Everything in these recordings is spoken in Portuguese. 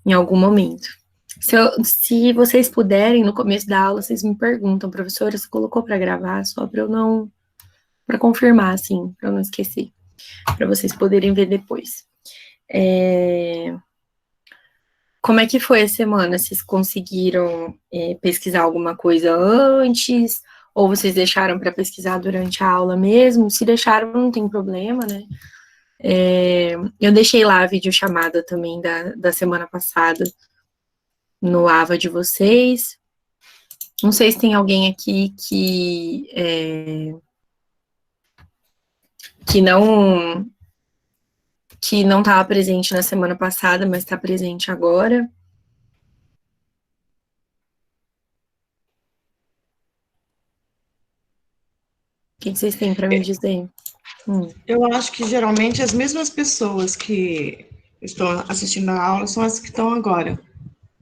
em algum momento. Se vocês puderem, no começo da aula, vocês me perguntam, professora, você colocou para gravar? Só para eu não, para confirmar, assim, para eu não esquecer, para vocês poderem ver depois. Como é que foi a semana? Vocês conseguiram pesquisar alguma coisa antes? Ou vocês deixaram para pesquisar durante a aula mesmo? Se deixaram, não tem problema, né? Eu deixei lá a videochamada também da semana passada no AVA de vocês. Não sei se tem alguém aqui que não estava presente na semana passada, mas está presente agora. O que vocês têm para me dizer? Eu acho que geralmente as mesmas pessoas que estão assistindo a aula são as que estão agora.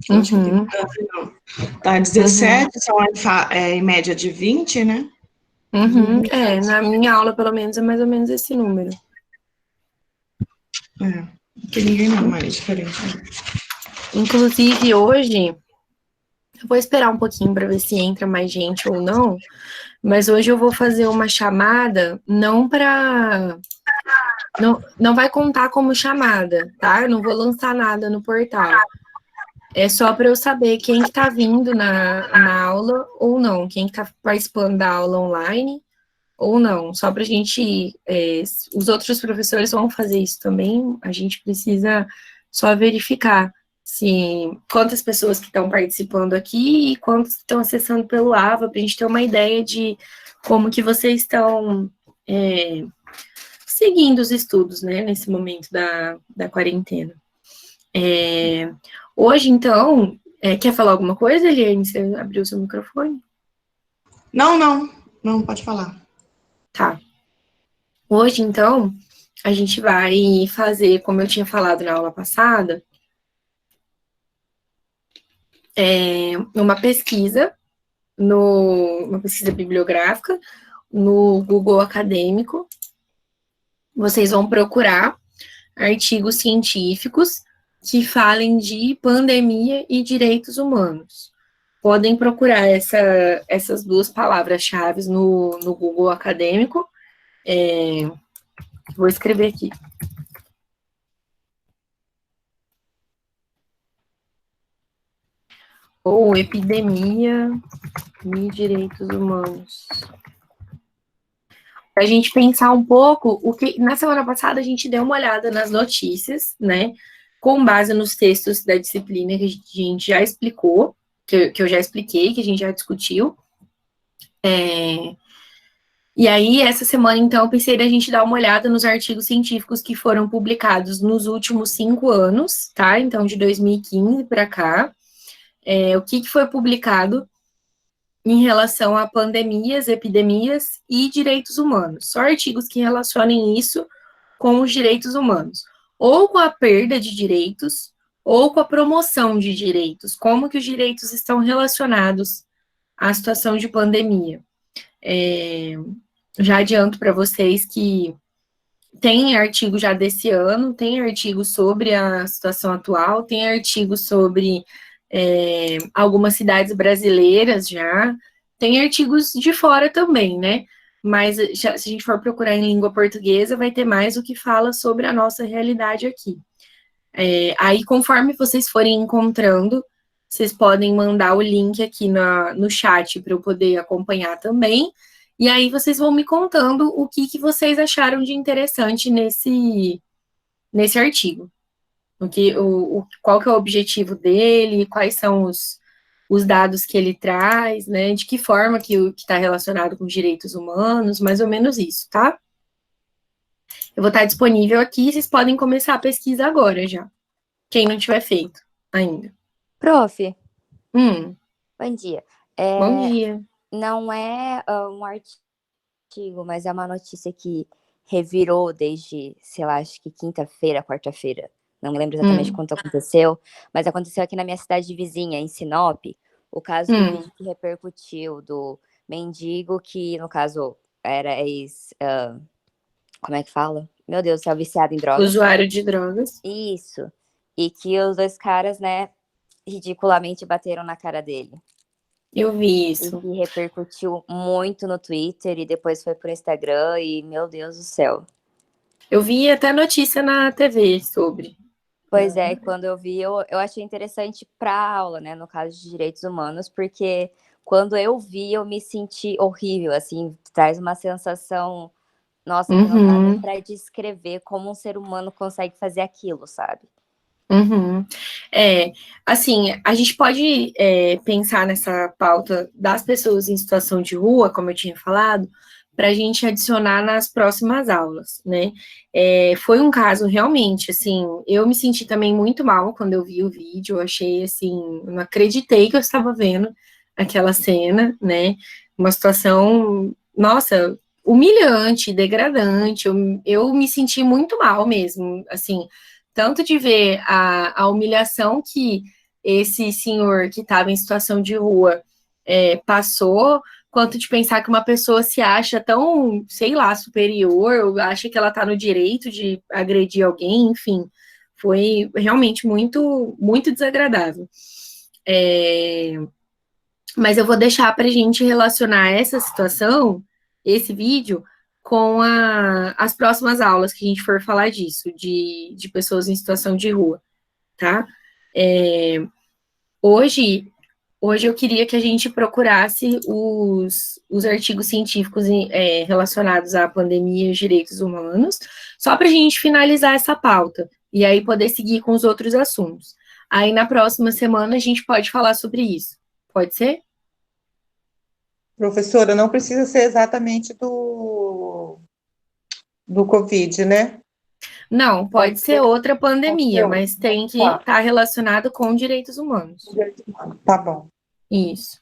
Eu acho que não tem mudança, não. Tá, 17, são em média de 20, né? Na minha aula, pelo menos, é mais ou menos esse número. Não tem ninguém não mais diferente. Inclusive, hoje, eu vou esperar um pouquinho para ver se entra mais gente ou não, mas hoje eu vou fazer uma chamada, não para... Não vai contar como chamada, tá? Eu não vou lançar nada no portal. É só para eu saber quem que tá vindo na aula ou não, quem que tá participando da aula online ou não. Só para a gente... os outros professores vão fazer isso também, a gente precisa só verificar quantas pessoas que estão participando aqui e quantas estão acessando pelo AVA, para a gente ter uma ideia de como que vocês estão seguindo os estudos, né, nesse momento da quarentena. Hoje, então, quer falar alguma coisa, Eliane? Você abriu seu microfone? Não, pode falar. Tá. Hoje, então, a gente vai fazer, como eu tinha falado na aula passada, uma pesquisa bibliográfica no Google Acadêmico. Vocês vão procurar artigos científicos que falem de pandemia e direitos humanos. Podem procurar essas duas palavras-chave no Google Acadêmico. Vou escrever aqui. Ou epidemia e direitos humanos. Para a gente pensar um pouco, na semana passada a gente deu uma olhada nas notícias, né? Com base nos textos da disciplina que a gente já explicou, que eu já expliquei, que a gente já discutiu. E aí, essa semana, então, eu pensei da gente dar uma olhada nos artigos científicos que foram publicados nos últimos 5 anos, tá? Então, de 2015 para cá. O que foi publicado em relação a pandemias, epidemias e direitos humanos. Só artigos que relacionem isso com os direitos humanos. Ou com a perda de direitos, ou com a promoção de direitos. Como que os direitos estão relacionados à situação de pandemia. Já adianto para vocês que tem artigo já desse ano, tem artigo sobre a situação atual, tem artigo sobre algumas cidades brasileiras já, tem artigos de fora também, né? Mas se a gente for procurar em língua portuguesa, vai ter mais o que fala sobre a nossa realidade aqui. Aí, conforme vocês forem encontrando, vocês podem mandar o link aqui no chat para eu poder acompanhar também. E aí vocês vão me contando o que vocês acharam de interessante nesse artigo. Qual que é o objetivo dele, quais são os dados que ele traz, né? De que forma que está relacionado com os direitos humanos, mais ou menos isso, tá? Eu vou estar disponível aqui, vocês podem começar a pesquisa agora já. Quem não tiver feito ainda. Prof. Bom dia. Bom dia. Não é um artigo, mas é uma notícia que revirou desde, sei lá, acho que quinta-feira, quarta-feira. Não me lembro exatamente quando aconteceu, mas aconteceu aqui na minha cidade vizinha, em Sinop, o caso do vídeo que repercutiu do mendigo que, no caso, era como é que fala? Meu Deus, é viciado em drogas. Usuário de drogas. Isso. e que os dois caras, né, ridiculamente bateram na cara dele. Eu vi E isso. que repercutiu muito no Twitter e depois foi pro Instagram e, meu Deus do céu. Eu vi até notícia na TV sobre. Pois é, quando eu vi, eu achei interessante para a aula, né, no caso de direitos humanos, porque quando eu vi, eu me senti horrível, assim, traz uma sensação, nossa, que não dá nem para descrever como um ser humano consegue fazer aquilo, sabe? Assim, a gente pode pensar nessa pauta das pessoas em situação de rua, como eu tinha falado, para a gente adicionar nas próximas aulas, né? Foi um caso realmente, assim, eu me senti também muito mal quando eu vi o vídeo, eu achei, assim, não acreditei que eu estava vendo aquela cena, né? Uma situação, nossa, humilhante, degradante, eu me senti muito mal mesmo, assim, tanto de ver a humilhação que esse senhor que estava em situação de rua passou, quanto de pensar que uma pessoa se acha tão, sei lá, superior, ou acha que ela está no direito de agredir alguém, enfim, foi realmente muito, muito desagradável. Mas eu vou deixar para a gente relacionar essa situação, esse vídeo, com as próximas aulas que a gente for falar disso, de pessoas em situação de rua, tá? Hoje, hoje eu queria que a gente procurasse os artigos científicos relacionados à pandemia e os direitos humanos, só para a gente finalizar essa pauta, e aí poder seguir com os outros assuntos. Aí na próxima semana a gente pode falar sobre isso. Pode ser? Professora, não precisa ser exatamente do Covid, né? Não, pode ser outra pandemia, mas tem que Tá, estar relacionado com direitos humanos. tá bom. Isso.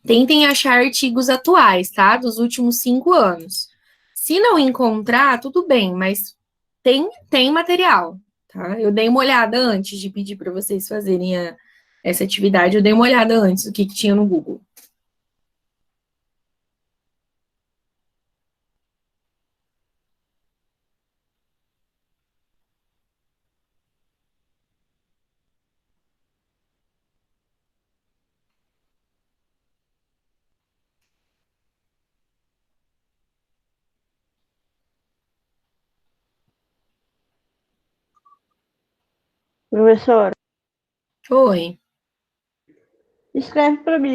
Tentem achar artigos atuais, tá? Dos últimos 5 anos. Se não encontrar, tudo bem, mas tem material, tá? Eu dei uma olhada antes de pedir para vocês fazerem essa atividade, eu dei uma olhada antes do que tinha no Google. Professor, Oi. escreve para mim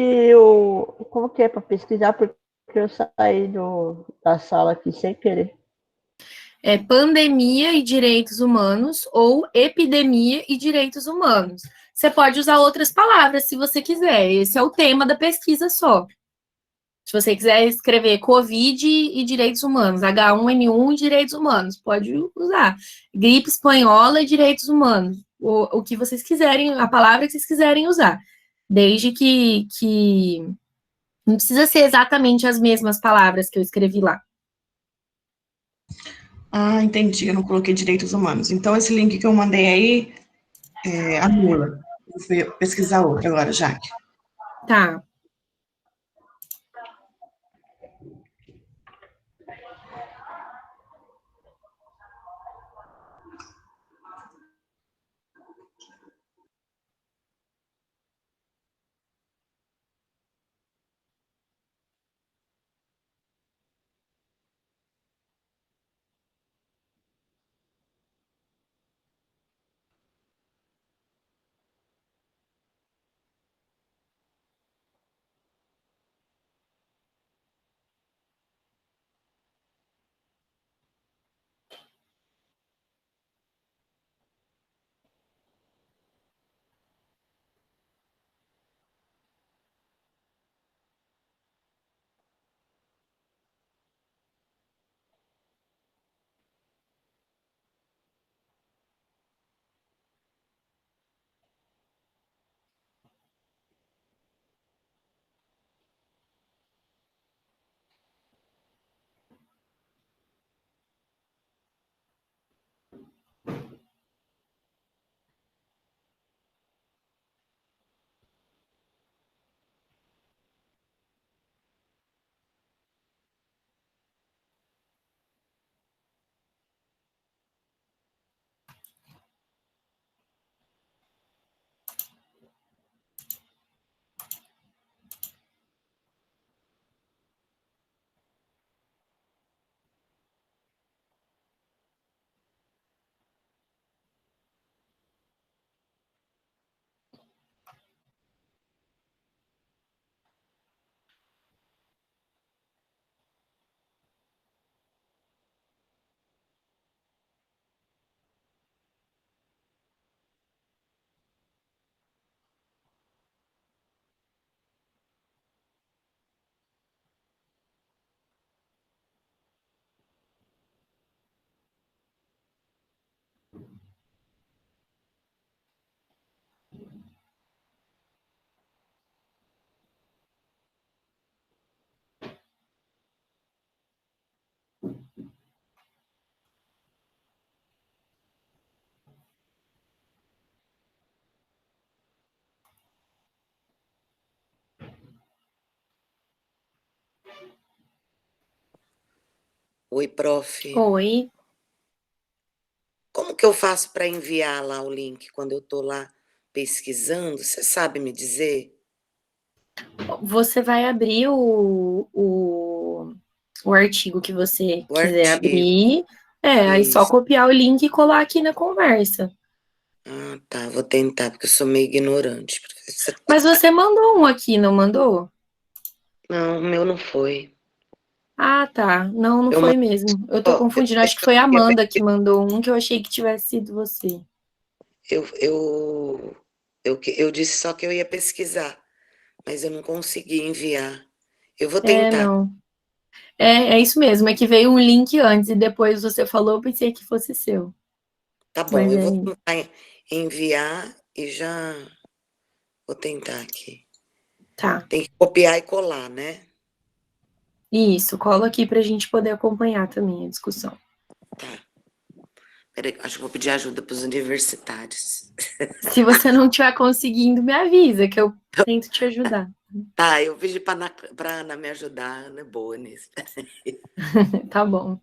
como que é para pesquisar, porque eu saí da sala aqui sem querer. Pandemia e direitos humanos ou epidemia e direitos humanos. Você pode usar outras palavras se você quiser. Esse é o tema da pesquisa só. Se você quiser escrever Covid e direitos humanos, H1N1 e direitos humanos, pode usar. Gripe espanhola e direitos humanos. O que vocês quiserem, a palavra que vocês quiserem usar. Desde que não precisa ser exatamente as mesmas palavras que eu escrevi lá. Ah, entendi, eu não coloquei direitos humanos. Então, esse link que eu mandei aí, anula. Vou pesquisar outro agora, Jaque. Tá. Oi, prof. Oi. Como que eu faço para enviar lá o link quando eu estou lá pesquisando? Você sabe me dizer? Você vai abrir o artigo que você O quiser artigo. abrir. Aí só Isso. copiar o link e colar aqui na conversa. Ah, tá. Vou tentar, porque eu sou meio ignorante, professora. Mas você mandou um aqui, não mandou? Não, o meu não foi. Ah, tá. Não, não Eu foi mando. mesmo. Eu tô Ó, confundindo. Acho que foi a Amanda que mandou um que eu achei que tivesse sido você. eu disse só que eu ia pesquisar, mas eu não consegui enviar. Eu vou É, tentar. não. É isso mesmo. É que veio um link antes e depois você falou, eu pensei que fosse seu. Tá bom, Mas eu é vou isso. tentar enviar e já vou tentar aqui. Tá. Tem que copiar e colar, né? Isso. Cola aqui pra gente poder acompanhar também a discussão. Tá. Peraí, acho que vou pedir ajuda para os universitários. Se você não estiver conseguindo, me avisa que eu tento te ajudar. Tá, eu pedi para Ana me ajudar, a Ana é boa nisso. Tá bom.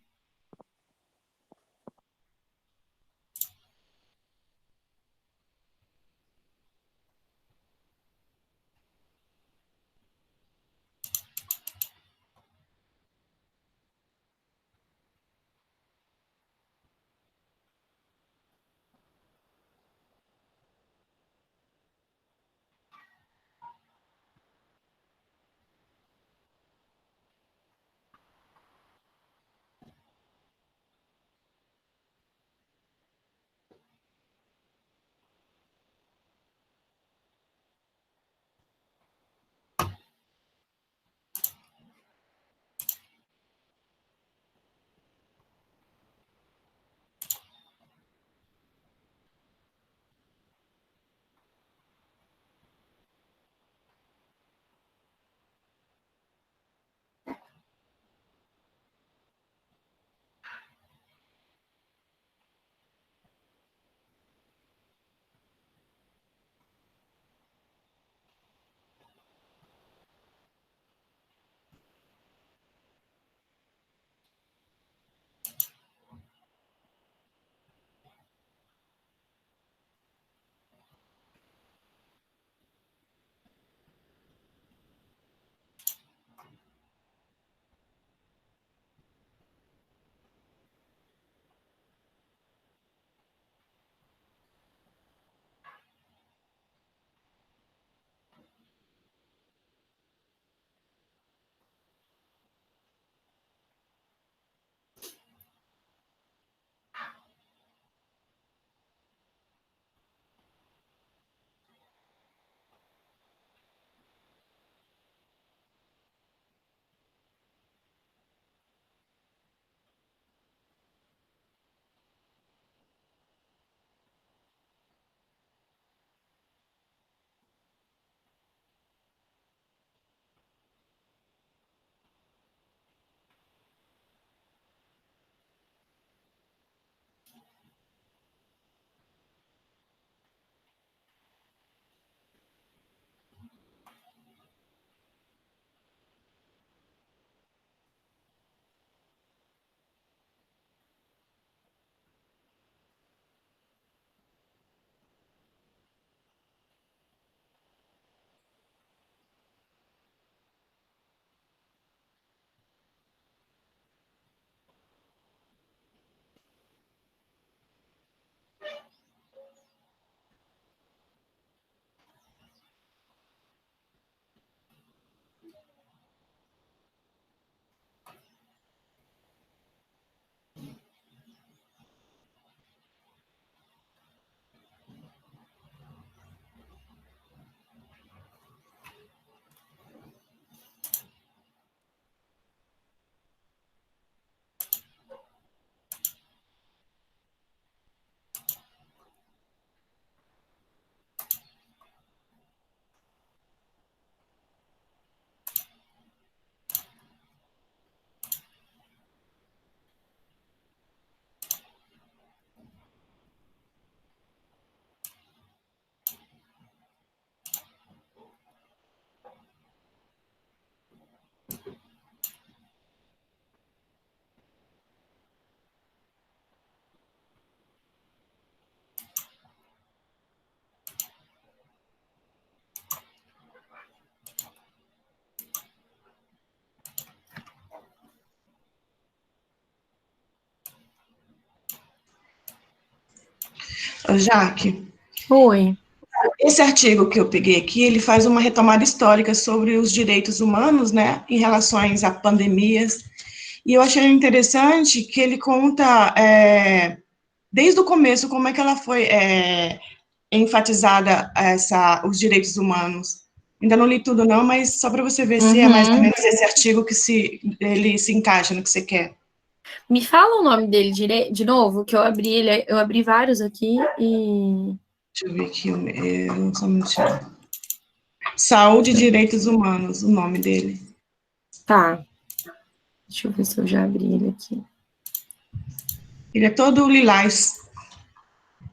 Ô, Jaque, Oi. esse artigo que eu peguei aqui, ele faz uma retomada histórica sobre os direitos humanos, né, em relações a pandemias. E eu achei interessante que ele conta, desde o começo, como é que ela foi enfatizada os direitos humanos. Ainda não li tudo, não, mas só para você ver se é mais ou menos esse artigo que ele se encaixa no que você quer. Me fala o nome dele de novo, que eu abri vários aqui e... Deixa eu ver aqui, só um minutinho. Saúde e Direitos Humanos, o nome dele. Tá. Deixa eu ver se eu já abri ele aqui. Ele é todo lilás.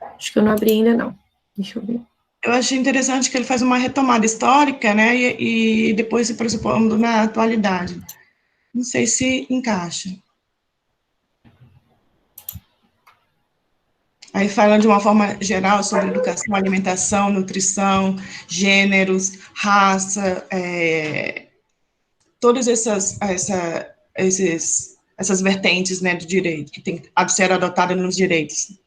Acho que eu não abri ainda, não. Deixa eu ver. Eu achei interessante que ele faz uma retomada histórica, né, e depois se pressupondo na atualidade. Não sei se encaixa. Aí fala de uma forma geral sobre educação, alimentação, nutrição, gêneros, raça, todas essas vertentes, né, do direito, que tem a ser adotada nos direitos.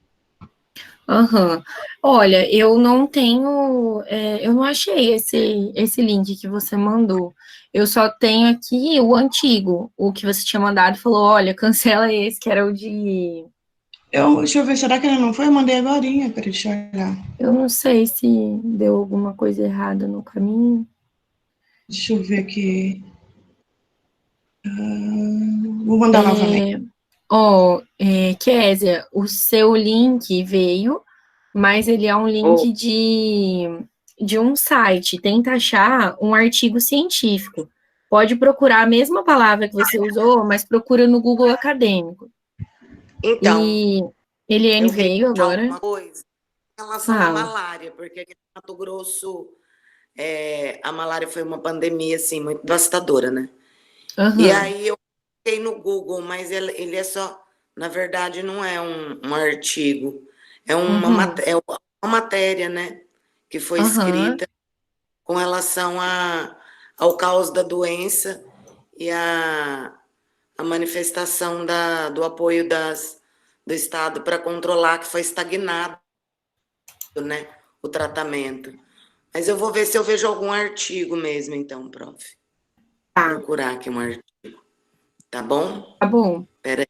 Aham. Olha, eu não tenho, eu não achei esse link que você mandou. Eu só tenho aqui o antigo, o que você tinha mandado, falou, olha, cancela esse, que era o de... Deixa eu ver, será que ele não foi? Eu mandei agorinha, peraí, deixa eu olhar. Eu não sei se deu alguma coisa errada no caminho. Deixa eu ver aqui. Vou mandar novamente. Kézia, o seu link veio, mas ele é um link de um site. Tenta achar um artigo científico. Pode procurar a mesma palavra que você usou, mas procura no Google Acadêmico. Então, E Eliane eu queria veio falar agora. uma coisa em relação à Fala. malária, porque aqui no Mato Grosso a malária foi uma pandemia assim, muito devastadora, né? E Aham, aí eu coloquei no Google, mas ele é só, na verdade, não é um artigo, uhum, é uma matéria, né? Que foi aham. escrita com relação ao caos da doença e a manifestação do apoio do Estado para controlar, que foi estagnado, né, o tratamento. Mas eu vou ver se eu vejo algum artigo mesmo, então, prof. Tá, Procurar aqui um artigo. Tá bom? tá bom. Pera aí.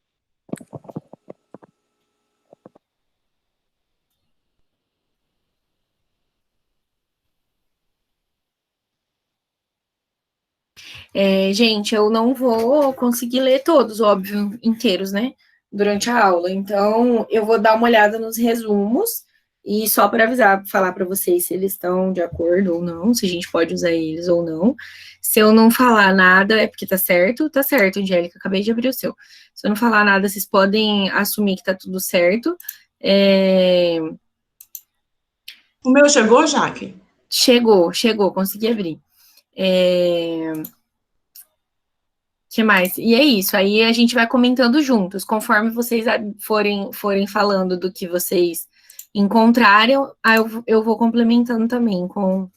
Gente, eu não vou conseguir ler todos, óbvio, inteiros, né? Durante a aula. Então, eu vou dar uma olhada nos resumos e só para avisar, falar para vocês se eles estão de acordo ou não, se a gente pode usar eles ou não. Se eu não falar nada, é porque tá certo, Angélica, acabei de abrir o seu. Se eu não falar nada, vocês podem assumir que tá tudo certo. O meu chegou, Jaque? Chegou, consegui abrir. Que mais? E é isso, aí a gente vai comentando juntos, conforme vocês forem falando do que vocês encontrarem, aí eu vou complementando também com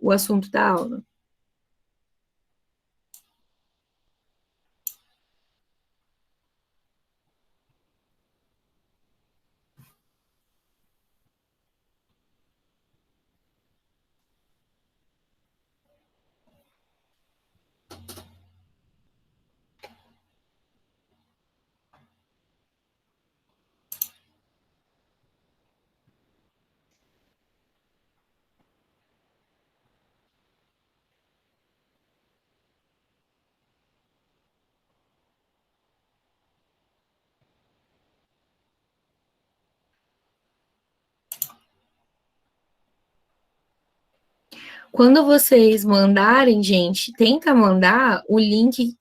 o assunto da aula. Quando vocês mandarem, gente, tenta mandar o link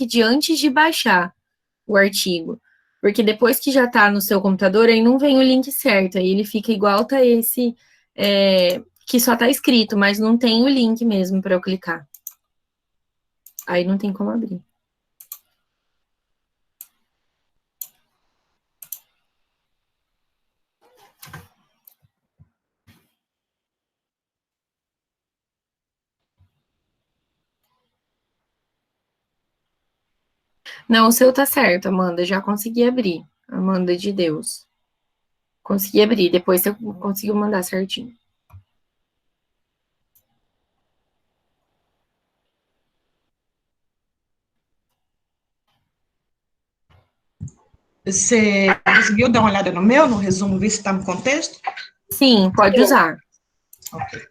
de antes de baixar o artigo. Porque depois que já tá no seu computador, aí não vem o link certo, aí ele fica igual tá esse que só tá escrito, mas não tem o link mesmo para eu clicar. Aí não tem como abrir. Não, o seu tá certo, Amanda. Já consegui abrir. Amanda de Deus. Consegui abrir, depois você conseguiu mandar certinho. Você conseguiu dar uma olhada no meu, no resumo, ver se está no contexto? Sim, pode usar. Ok.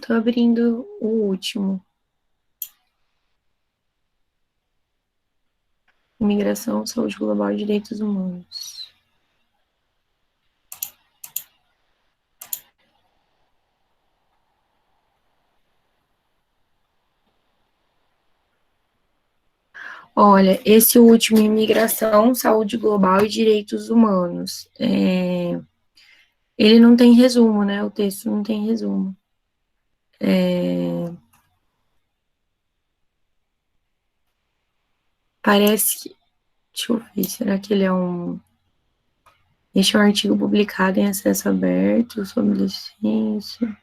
Tô abrindo o último. Imigração, saúde global e direitos humanos. Olha, esse último, imigração, saúde global e direitos humanos. Ele não tem resumo, né? O texto não tem resumo. Parece que... Deixa eu ver, será que ele é um... Este é um artigo publicado em acesso aberto sobre licença.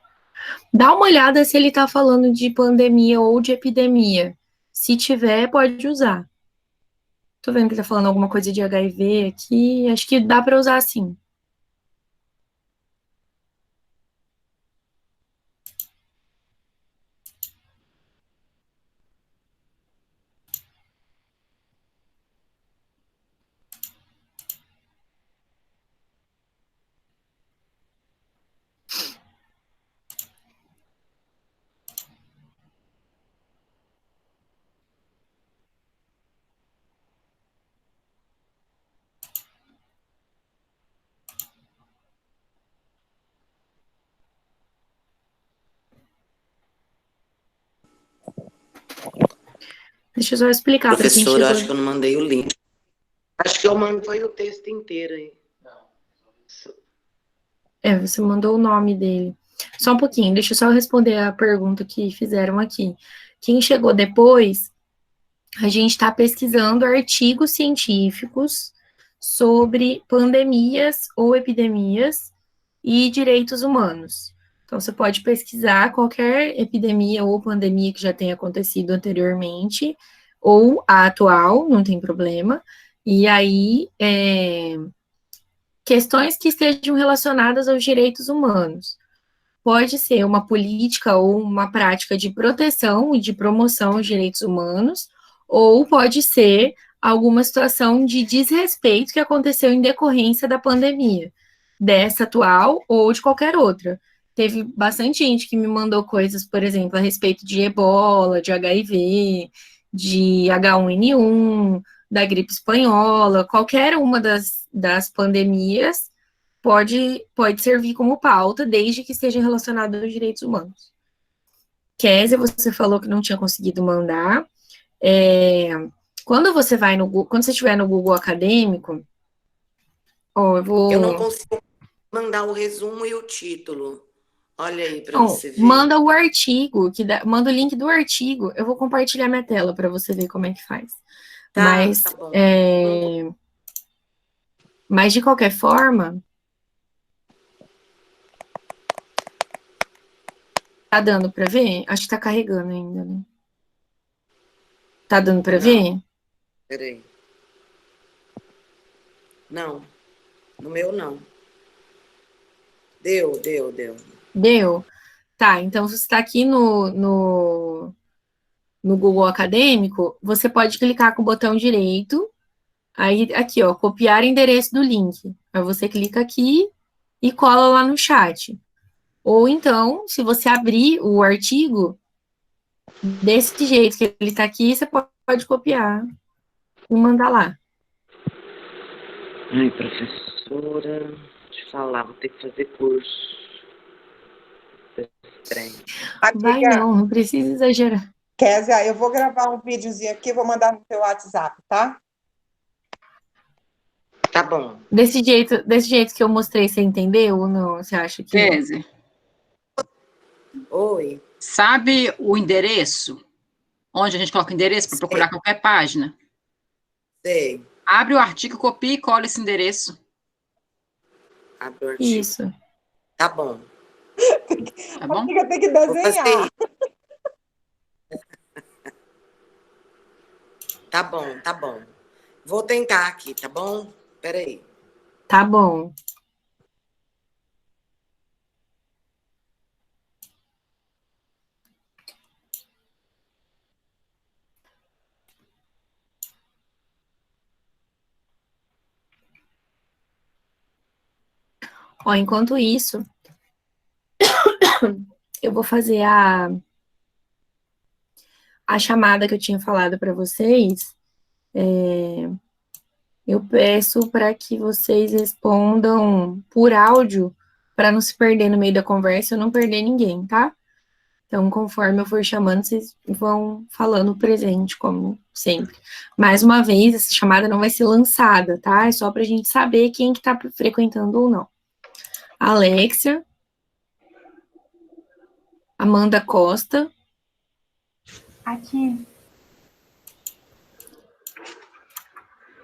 Dá uma olhada se ele está falando de pandemia ou de epidemia. Se tiver, pode usar. Tô vendo que ele tá falando alguma coisa de HIV aqui. Acho que dá para usar sim. Deixa eu só explicar para quem Professor, chegou. eu acho que eu não mandei o link. Acho que eu mandei o texto inteiro aí. Você mandou o nome dele. Só um pouquinho, deixa eu só responder a pergunta que fizeram aqui. Quem chegou depois, a gente está pesquisando artigos científicos sobre pandemias ou epidemias e direitos humanos. Então, você pode pesquisar qualquer epidemia ou pandemia que já tenha acontecido anteriormente, ou a atual, não tem problema. E aí, questões que estejam relacionadas aos direitos humanos. pode ser uma política ou uma prática de proteção e de promoção aos direitos humanos, ou pode ser alguma situação de desrespeito que aconteceu em decorrência da pandemia, dessa atual ou de qualquer outra. Teve bastante gente que me mandou coisas, por exemplo, a respeito de ebola, de HIV, de H1N1, da gripe espanhola, qualquer uma das pandemias pode servir como pauta, desde que esteja relacionado aos direitos humanos. Kézia, você falou que não tinha conseguido mandar. Quando você vai no Google, quando você estiver no Google Acadêmico, Eu não consigo mandar o resumo e o título. Olha aí para você ver. Manda o artigo, manda o link do artigo. Eu vou compartilhar minha tela para você ver como é que faz. Tá, mas, tá bom. Mas de qualquer forma, tá dando para ver? Acho que tá carregando ainda, né? Tá dando para ver? Peraí. Não. No meu, não. Deu. Deu? Tá, então se você está aqui no Google Acadêmico, você pode clicar com o botão direito, aí aqui, ó, copiar endereço do link. Aí você clica aqui e cola lá no chat. Ou então, se você abrir o artigo, desse jeito que ele está aqui, você pode copiar e mandar lá. Ai, professora, deixa eu falar, vou ter que fazer curso. Vai não precisa exagerar. Kézia, eu vou gravar um videozinho aqui, vou mandar no teu WhatsApp, tá? Tá bom. Desse jeito que eu mostrei, você entendeu ou não? Você acha que... Kézia. Oi. Sabe o endereço? Onde a gente coloca o endereço para procurar qualquer página? Sei. Abre o artigo, copia e cola esse endereço. Abre o artigo. Isso. Tá bom. Tá bom? Tem que desenhar. Tá bom. Vou tentar aqui, tá bom? Peraí. Tá bom. Ó, enquanto isso, eu vou fazer a chamada que eu tinha falado para vocês. Eu peço para que vocês respondam por áudio, para não se perder no meio da conversa e eu não perder ninguém, tá? Então, conforme eu for chamando, vocês vão falando presente, como sempre. Mais uma vez, essa chamada não vai ser lançada, tá? É só para a gente saber quem que tá frequentando ou não. Alexia. Amanda Costa. Aqui.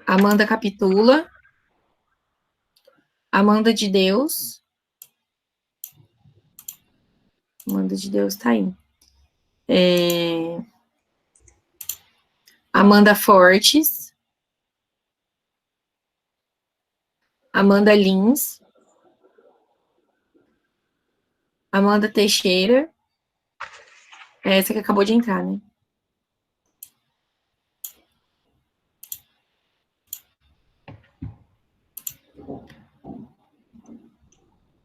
Amanda Capitula. Amanda de Deus. Amanda de Deus tá aí. Amanda Fortes. Amanda Lins. Amanda Teixeira. É essa que acabou de entrar, né?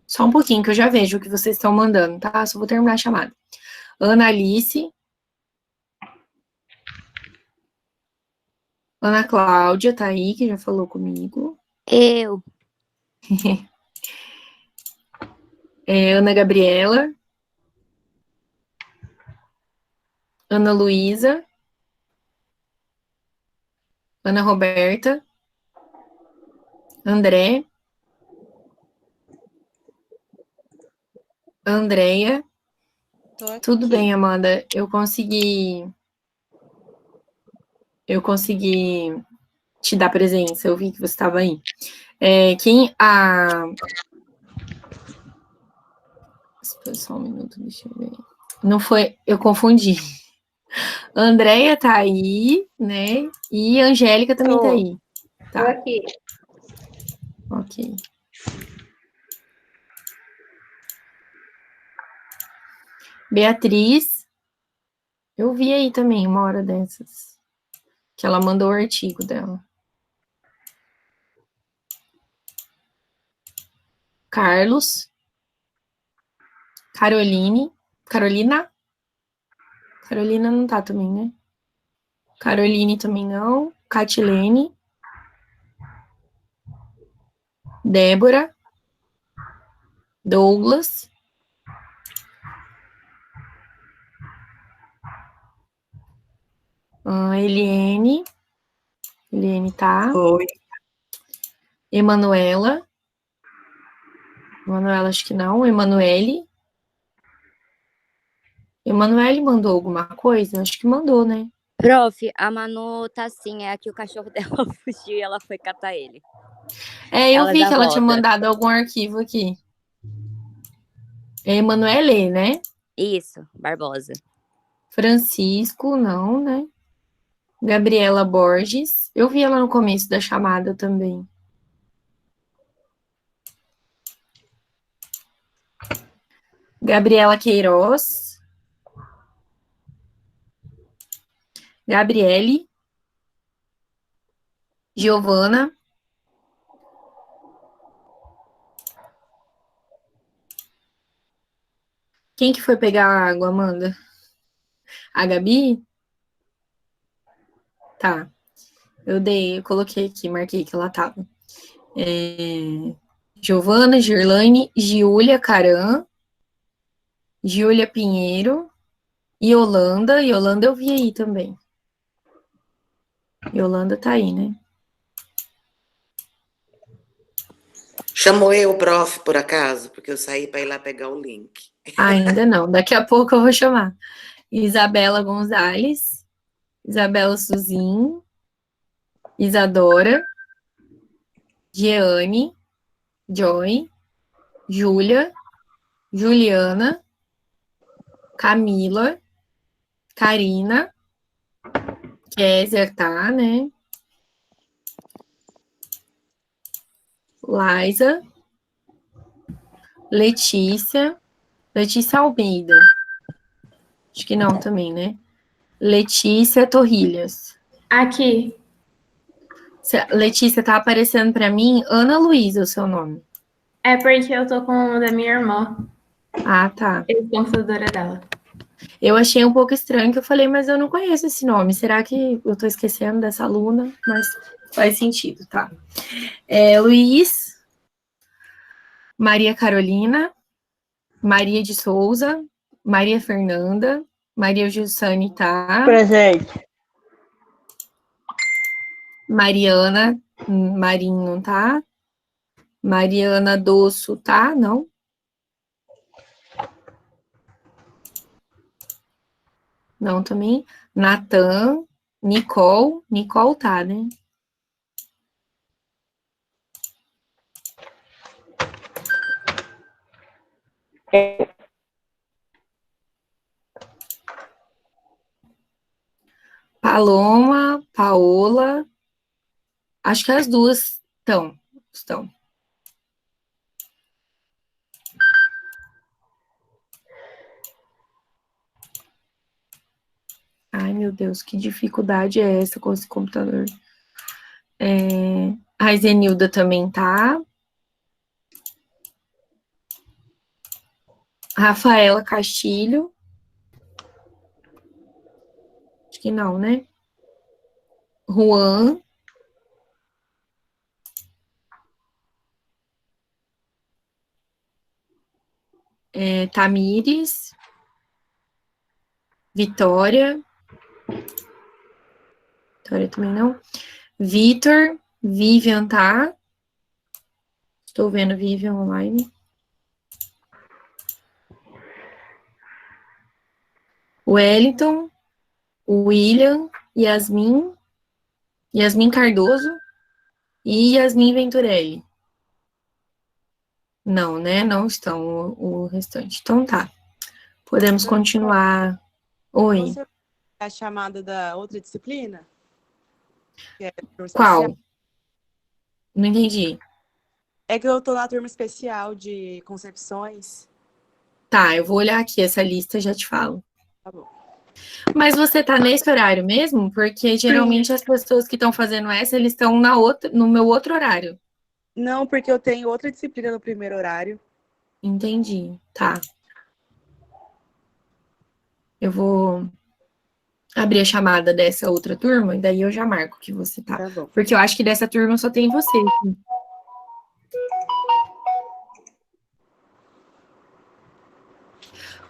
Só um pouquinho, que eu já vejo o que vocês estão mandando, tá? Só vou terminar a chamada. Ana Alice. Ana Cláudia tá aí, que já falou comigo. Eu. Ana Gabriela. Ana Luísa. Ana Roberta. André. Andréia. Tudo bem, Amanda. Eu consegui te dar presença. Eu vi que você estava aí. Só um minuto, deixa eu ver. Não foi, eu confundi. Andréia tá aí, né? E Angélica também tá aí. Tá. Tô aqui. Ok. Beatriz, eu vi aí também uma hora dessas, que ela mandou o artigo dela. Carlos, Carolina não tá também, né? Caroline também não. Catilene, Débora, Douglas, Eliene tá. Oi. Emanuela acho que não. Emanuele mandou alguma coisa? Acho que mandou, né? Prof, a Manu tá assim, é que o cachorro dela fugiu e ela foi catar ele. Eu Ela vi já que ela tinha volta. mandado algum arquivo aqui. É Emanuele, né? Isso, Barbosa. Francisco, não, né? Gabriela Borges. Eu vi ela no começo da chamada também. Gabriela Queiroz. Gabriele. Giovana. Quem que foi pegar a água, Amanda? A Gabi? Tá. Eu coloquei aqui, marquei que ela tava. Giovana, Girlane, Giulia Caran, Giulia Pinheiro, Yolanda. Yolanda eu vi aí também. Yolanda tá aí, né? Chamou eu, prof, por acaso? Porque eu saí para ir lá pegar o link. Ainda não. Daqui a pouco eu vou chamar. Isabela Gonzalez, Isabela Suzin, Isadora, Jeane, Joy, Júlia, Juliana, Camila, Karina, Kézia, tá, né? Liza, Letícia Almeida. Acho que não também, né? Letícia Torrilhas. Aqui. Letícia, tá aparecendo pra mim Ana Luísa, o seu nome. É porque eu tô com o da minha irmã. Ah, tá. Esse computador é dela. Eu achei um pouco estranho que eu falei, mas eu não conheço esse nome. Será que eu tô esquecendo dessa aluna? Mas faz sentido, tá? Luiz, Maria Carolina, Maria de Souza, Maria Fernanda, Maria Jussane, tá? Presente. Mariana, Marinho, tá? Mariana Dosso, tá? Não? Não também. Natan, Nicole tá, né? Paloma, Paola, acho que as duas estão. Ai, meu Deus, que dificuldade é essa com esse computador? A Zenilda também tá. Rafaela Castilho. Acho que não, né? Juan. Tamires. Vitória. Vitória também não. Vitor. Vivian tá. Estou vendo Vivian online. Wellington. William. Yasmin Cardoso. E Yasmin Venturelli. Não, né? Não estão o restante. Então tá. Podemos continuar. Oi. Você a chamada da outra disciplina? Que é turma Qual? especial? Não entendi. É que eu tô na turma especial de concepções. Tá, eu vou olhar aqui essa lista e já te falo. Tá bom. Mas você tá nesse horário mesmo? Porque geralmente as pessoas que estão fazendo essa, eles estão no meu outro horário. Não, porque eu tenho outra disciplina no primeiro horário. Entendi, tá. Eu vou abrir a chamada dessa outra turma e daí eu já marco que você tá. Tá bom. Porque eu acho que dessa turma só tem você.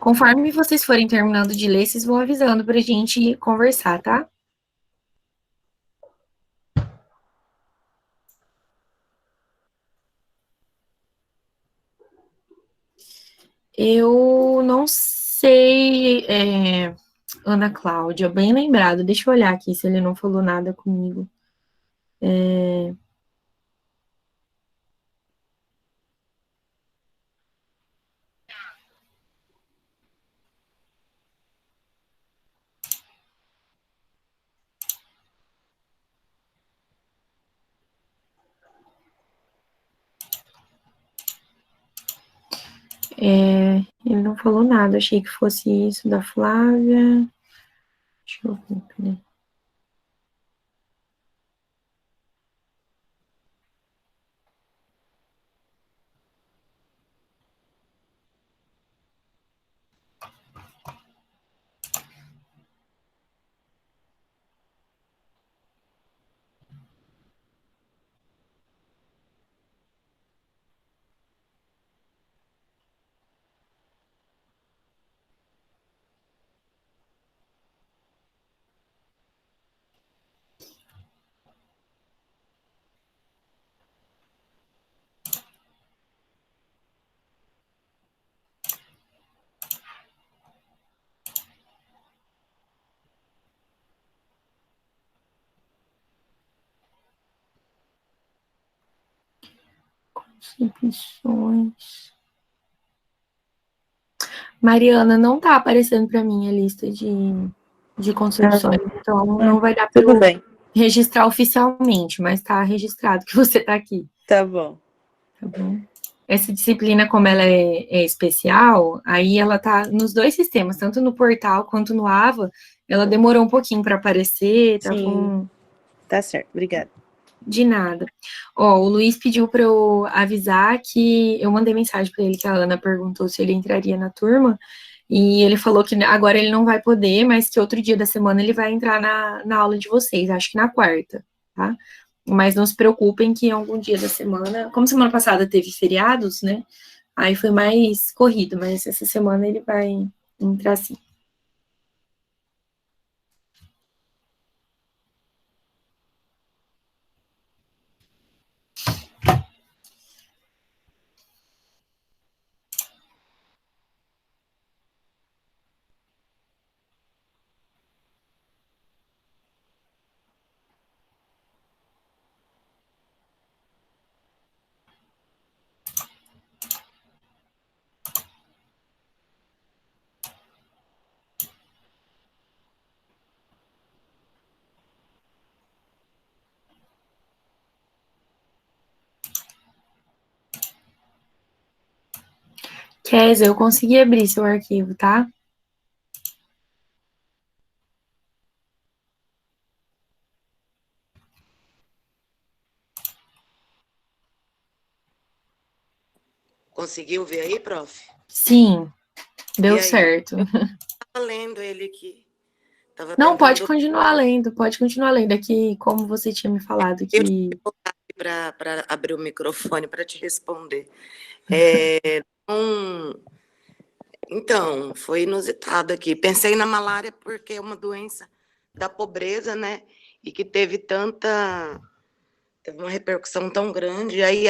Conforme vocês forem terminando de ler, vocês vão avisando pra gente conversar, tá? Eu não sei, Ana Cláudia, bem lembrado. Deixa eu olhar aqui se ele não falou nada comigo. Ele não falou nada. Achei que fosse isso da Flávia. Deixa eu ver, peraí. Concepções. Mariana, não tá aparecendo para mim a lista de concepções, então não vai dar para Tudo bem. registrar oficialmente, mas tá registrado que você tá aqui, Tá bom. tá bom? Essa disciplina, como ela é especial, aí ela tá nos dois sistemas, tanto no portal quanto no AVA, ela demorou um pouquinho para aparecer, tá Sim. com... Tá certo. Obrigada. De nada. Ó, o Luiz pediu para eu avisar que eu mandei mensagem para ele que a Ana perguntou se ele entraria na turma, e ele falou que agora ele não vai poder, mas que outro dia da semana ele vai entrar na aula de vocês, acho que na quarta, tá? Mas não se preocupem que em algum dia da semana, como semana passada teve feriados, né? Aí foi mais corrido, mas essa semana ele vai entrar sim. Kézia, eu consegui abrir seu arquivo, tá? Conseguiu ver aí, prof? Sim, deu E aí? certo. Tava lendo ele aqui. Tava Não, pode tentando continuar lendo, pode continuar lendo. Aqui, como você tinha me falado que... para abrir o microfone para te responder. Então, foi inusitado aqui. Pensei na malária porque é uma doença da pobreza, né? E que teve uma repercussão tão grande. Aí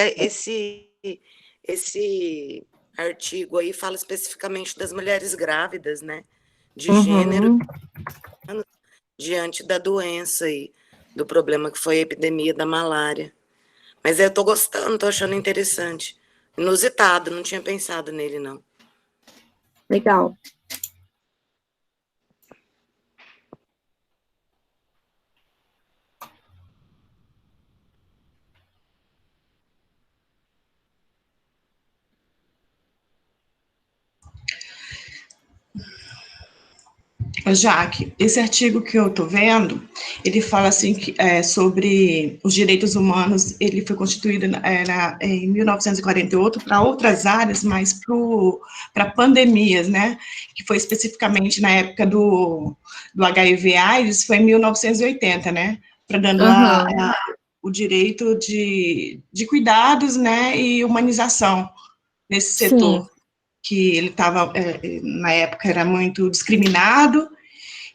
esse artigo aí fala especificamente das mulheres grávidas, né? De gênero, diante da doença aí, do problema que foi a epidemia da malária. Mas eu tô gostando, tô achando interessante. Inusitado, não tinha pensado nele, não. Legal. Jaque, esse artigo que eu estou vendo, ele fala assim que, sobre os direitos humanos, ele foi constituído em 1948 para outras áreas, mas para pandemias, né? Que foi especificamente na época do HIV/AIDS, foi em 1980, né? Para dando o direito de cuidados, né? E humanização nesse setor. Sim. Que ele estava, na época, era muito discriminado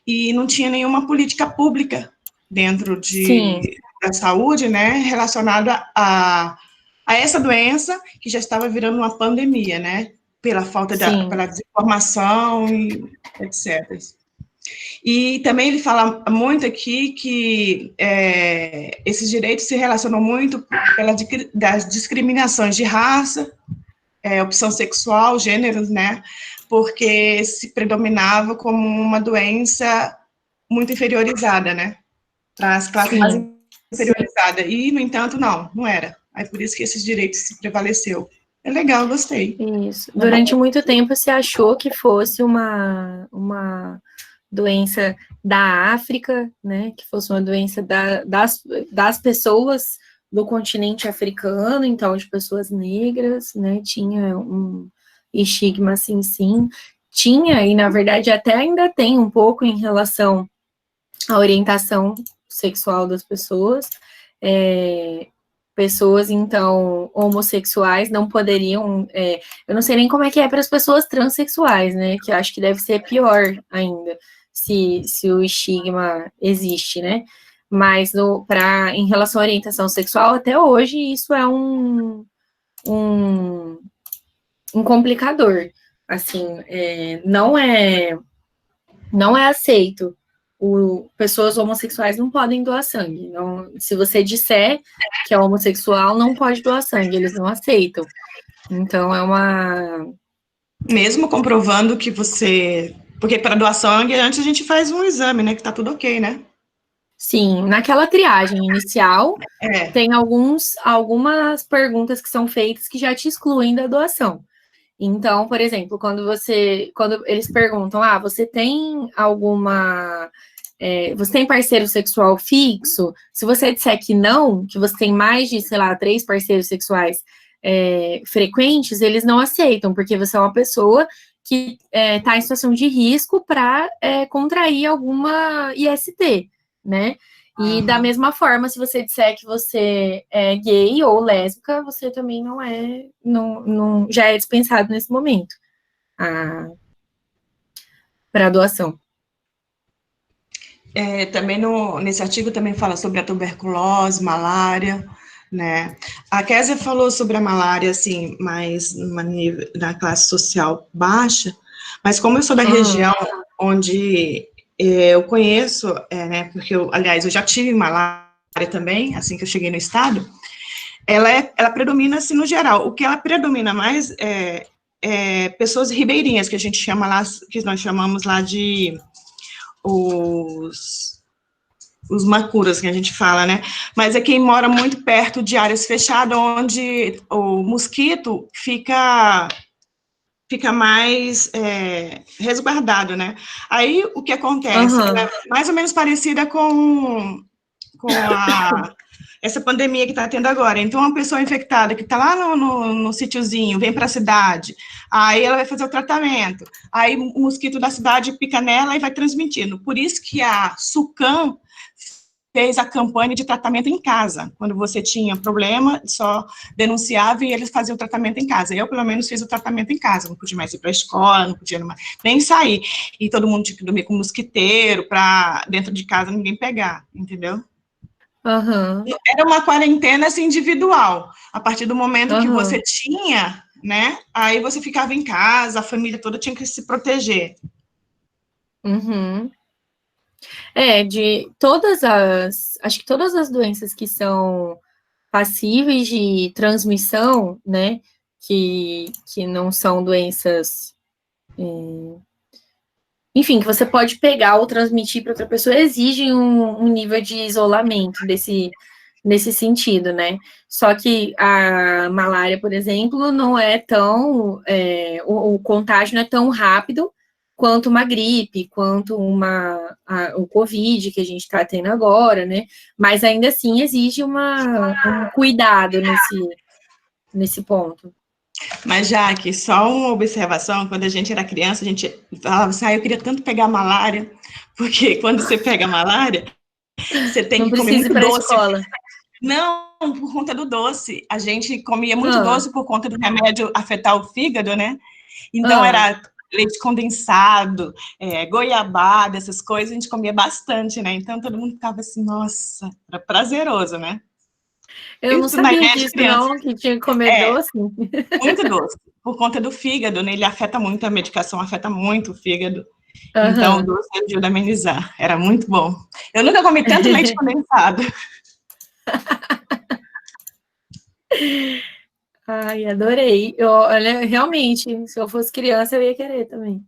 e não tinha nenhuma política pública dentro da saúde, né, relacionada a essa doença que já estava virando uma pandemia, né, pela falta pela desinformação e etc. E também ele fala muito aqui que esses direitos se relacionam muito das discriminações de raça, opção sexual, gêneros, né? Porque se predominava como uma doença muito inferiorizada, né? Para as classes mais inferiorizadas. E, no entanto, não era. Aí por isso que esses direitos se prevaleceu. É legal, gostei. Isso. Durante muito tempo se achou que fosse uma doença da África, né? Que fosse uma doença das pessoas do continente africano, então de pessoas negras, né, tinha um estigma assim, sim, tinha, e na verdade até ainda tem um pouco em relação à orientação sexual das pessoas, pessoas, então, homossexuais não poderiam, eu não sei nem como é que é para as pessoas transexuais, né, que eu acho que deve ser pior ainda, se o estigma existe, né, mas em relação à orientação sexual, até hoje, isso é um complicador. Assim, não é aceito. Pessoas homossexuais não podem doar sangue. Não, se você disser que é homossexual, não pode doar sangue, eles não aceitam. Então, é uma... Mesmo comprovando que você... Porque para doar sangue, antes a gente faz um exame, né, que tá tudo ok, né? Sim, naquela triagem inicial, tem algumas perguntas que são feitas que já te excluem da doação. Então, por exemplo, quando eles perguntam, você tem você tem parceiro sexual fixo? Se você disser que não, que você tem mais de, sei lá, 3 parceiros sexuais frequentes, eles não aceitam, porque você é uma pessoa que está em situação de risco para contrair alguma IST, né? E da mesma forma, se você disser que você é gay ou lésbica, você também já é dispensado nesse momento para doação. Também nesse artigo também fala sobre a tuberculose, malária, né? A Kézia falou sobre a malária, assim, mais na classe social baixa, mas como eu sou da região onde eu conheço, né, porque aliás, eu já tive malária também, assim que eu cheguei no estado, ela predomina, assim, no geral. O que ela predomina mais é pessoas ribeirinhas, que a gente chama lá, que nós chamamos lá de os macuras, que a gente fala, né? Mas é quem mora muito perto de áreas fechadas, onde o mosquito fica mais resguardado, né? Aí, o que acontece? Ela é mais ou menos parecida com essa pandemia que está tendo agora. Então, uma pessoa infectada que está lá no sítiozinho, vem para a cidade, aí ela vai fazer o tratamento, aí o mosquito da cidade pica nela e vai transmitindo. Por isso que a SUCAM fez a campanha de tratamento em casa. Quando você tinha problema, só denunciava e eles faziam o tratamento em casa. Eu, pelo menos, fiz o tratamento em casa. Não podia mais ir para a escola, não podia nem sair. E todo mundo tinha que dormir com mosquiteiro para dentro de casa ninguém pegar, entendeu? Era uma quarentena assim, individual. A partir do momento que você tinha, né? Aí você ficava em casa, a família toda tinha que se proteger. Acho que todas as doenças que são passíveis de transmissão, né, que não são doenças, enfim, que você pode pegar ou transmitir para outra pessoa, exigem um nível de isolamento nesse sentido, né? Só que a malária, por exemplo, não é tão, o contágio não é tão rápido quanto uma gripe, quanto o Covid que a gente está tendo agora, né? Mas ainda assim exige um cuidado nesse ponto. Mas, Jaque, só uma observação, quando a gente era criança, a gente falava assim, eu queria tanto pegar malária, porque quando você pega malária, você tem Não que comer precisa ir muito para a doce. escola. Não, por conta do doce. A gente comia muito doce por conta do remédio afetar o fígado, né? Então, era leite condensado, goiabada, essas coisas, a gente comia bastante, né? Então, todo mundo ficava assim, nossa, era prazeroso, né? Eu não Isso na sabia ideia de disso, criança. não, que tinha que comer doce. Muito doce, por conta do fígado, né? Ele afeta muito, a medicação afeta muito o fígado. Então, o doce ajuda a amenizar. Era muito bom. Eu nunca comi tanto leite condensado. Ai, adorei. Olha, realmente, se eu fosse criança, eu ia querer também.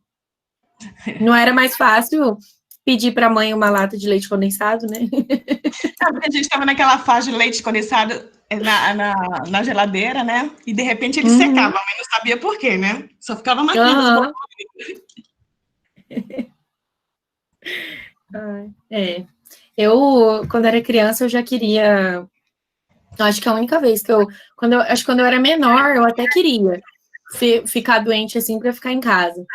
Não era mais fácil pedir para a mãe uma lata de leite condensado, né? Porque a gente estava naquela fase de leite condensado na geladeira, né? E, de repente, ele secava, mas não sabia por quê, né? Só ficava marcando. Eu, quando era criança, eu já queria... Acho que a única vez que quando eu era menor, eu até queria ficar doente, assim, para ficar em casa.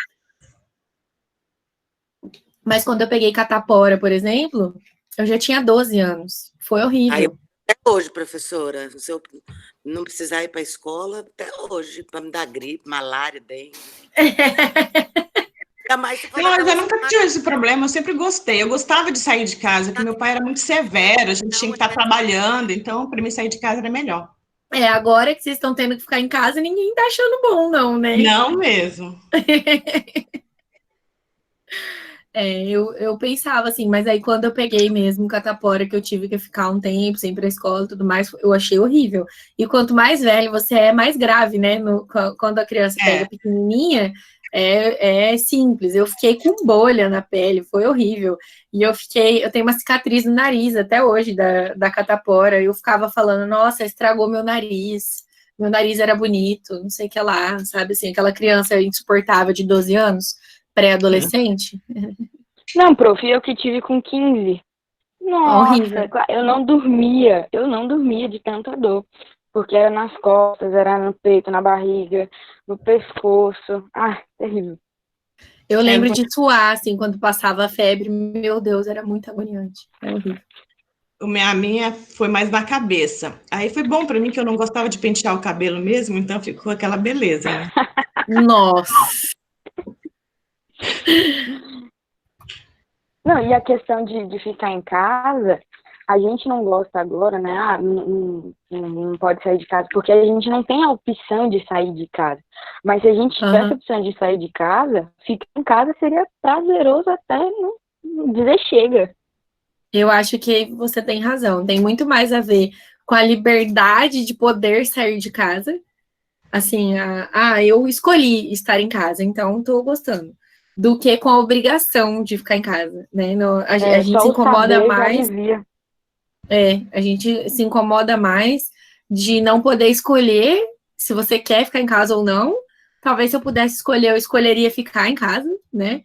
Mas quando eu peguei catapora, por exemplo, eu já tinha 12 anos. Foi horrível. Até hoje, professora, se eu não precisar ir para a escola, até hoje, para me dar gripe, malária, dengue. Não, mas eu nunca tive esse problema, eu sempre gostei. Eu gostava de sair de casa, porque meu pai era muito severo, a gente tinha que estar trabalhando, então, para mim, sair de casa era melhor. Agora que vocês estão tendo que ficar em casa, ninguém tá achando bom, não, né? Não mesmo. Eu pensava assim, mas aí quando eu peguei mesmo catapora, que eu tive que ficar um tempo sem ir pra escola e tudo mais, eu achei horrível. E quanto mais velho você é, mais grave, né? Quando a criança pega pequenininha, é simples. Eu fiquei com bolha na pele, foi horrível. E eu tenho uma cicatriz no nariz até hoje da catapora. Eu ficava falando, nossa, estragou meu nariz era bonito, não sei o que lá, sabe assim, aquela criança insuportável de 12 anos. Pré-adolescente? Não, prof, eu que tive com 15. Nossa, horrível. Eu não dormia de tanta dor. Porque era nas costas, era no peito, na barriga, no pescoço. Ah, terrível. Eu lembro de suar, assim, quando passava a febre. Meu Deus, era muito agoniante. Era horrível. A minha foi mais na cabeça. Aí foi bom para mim, que eu não gostava de pentear o cabelo mesmo, então ficou aquela beleza, né? Nossa! Não, e a questão de ficar em casa, a gente não gosta agora, né? Não pode sair de casa, porque a gente não tem a opção de sair de casa. Mas se a gente tivesse a opção de sair de casa, ficar em casa seria prazeroso até não dizer chega. Eu acho que você tem razão. Tem muito mais a ver com a liberdade de poder sair de casa. Assim, eu escolhi estar em casa, então estou gostando. Do que com a obrigação de ficar em casa, né? A gente se incomoda mais. A gente se incomoda mais de não poder escolher se você quer ficar em casa ou não. Talvez se eu pudesse escolher, eu escolheria ficar em casa, né?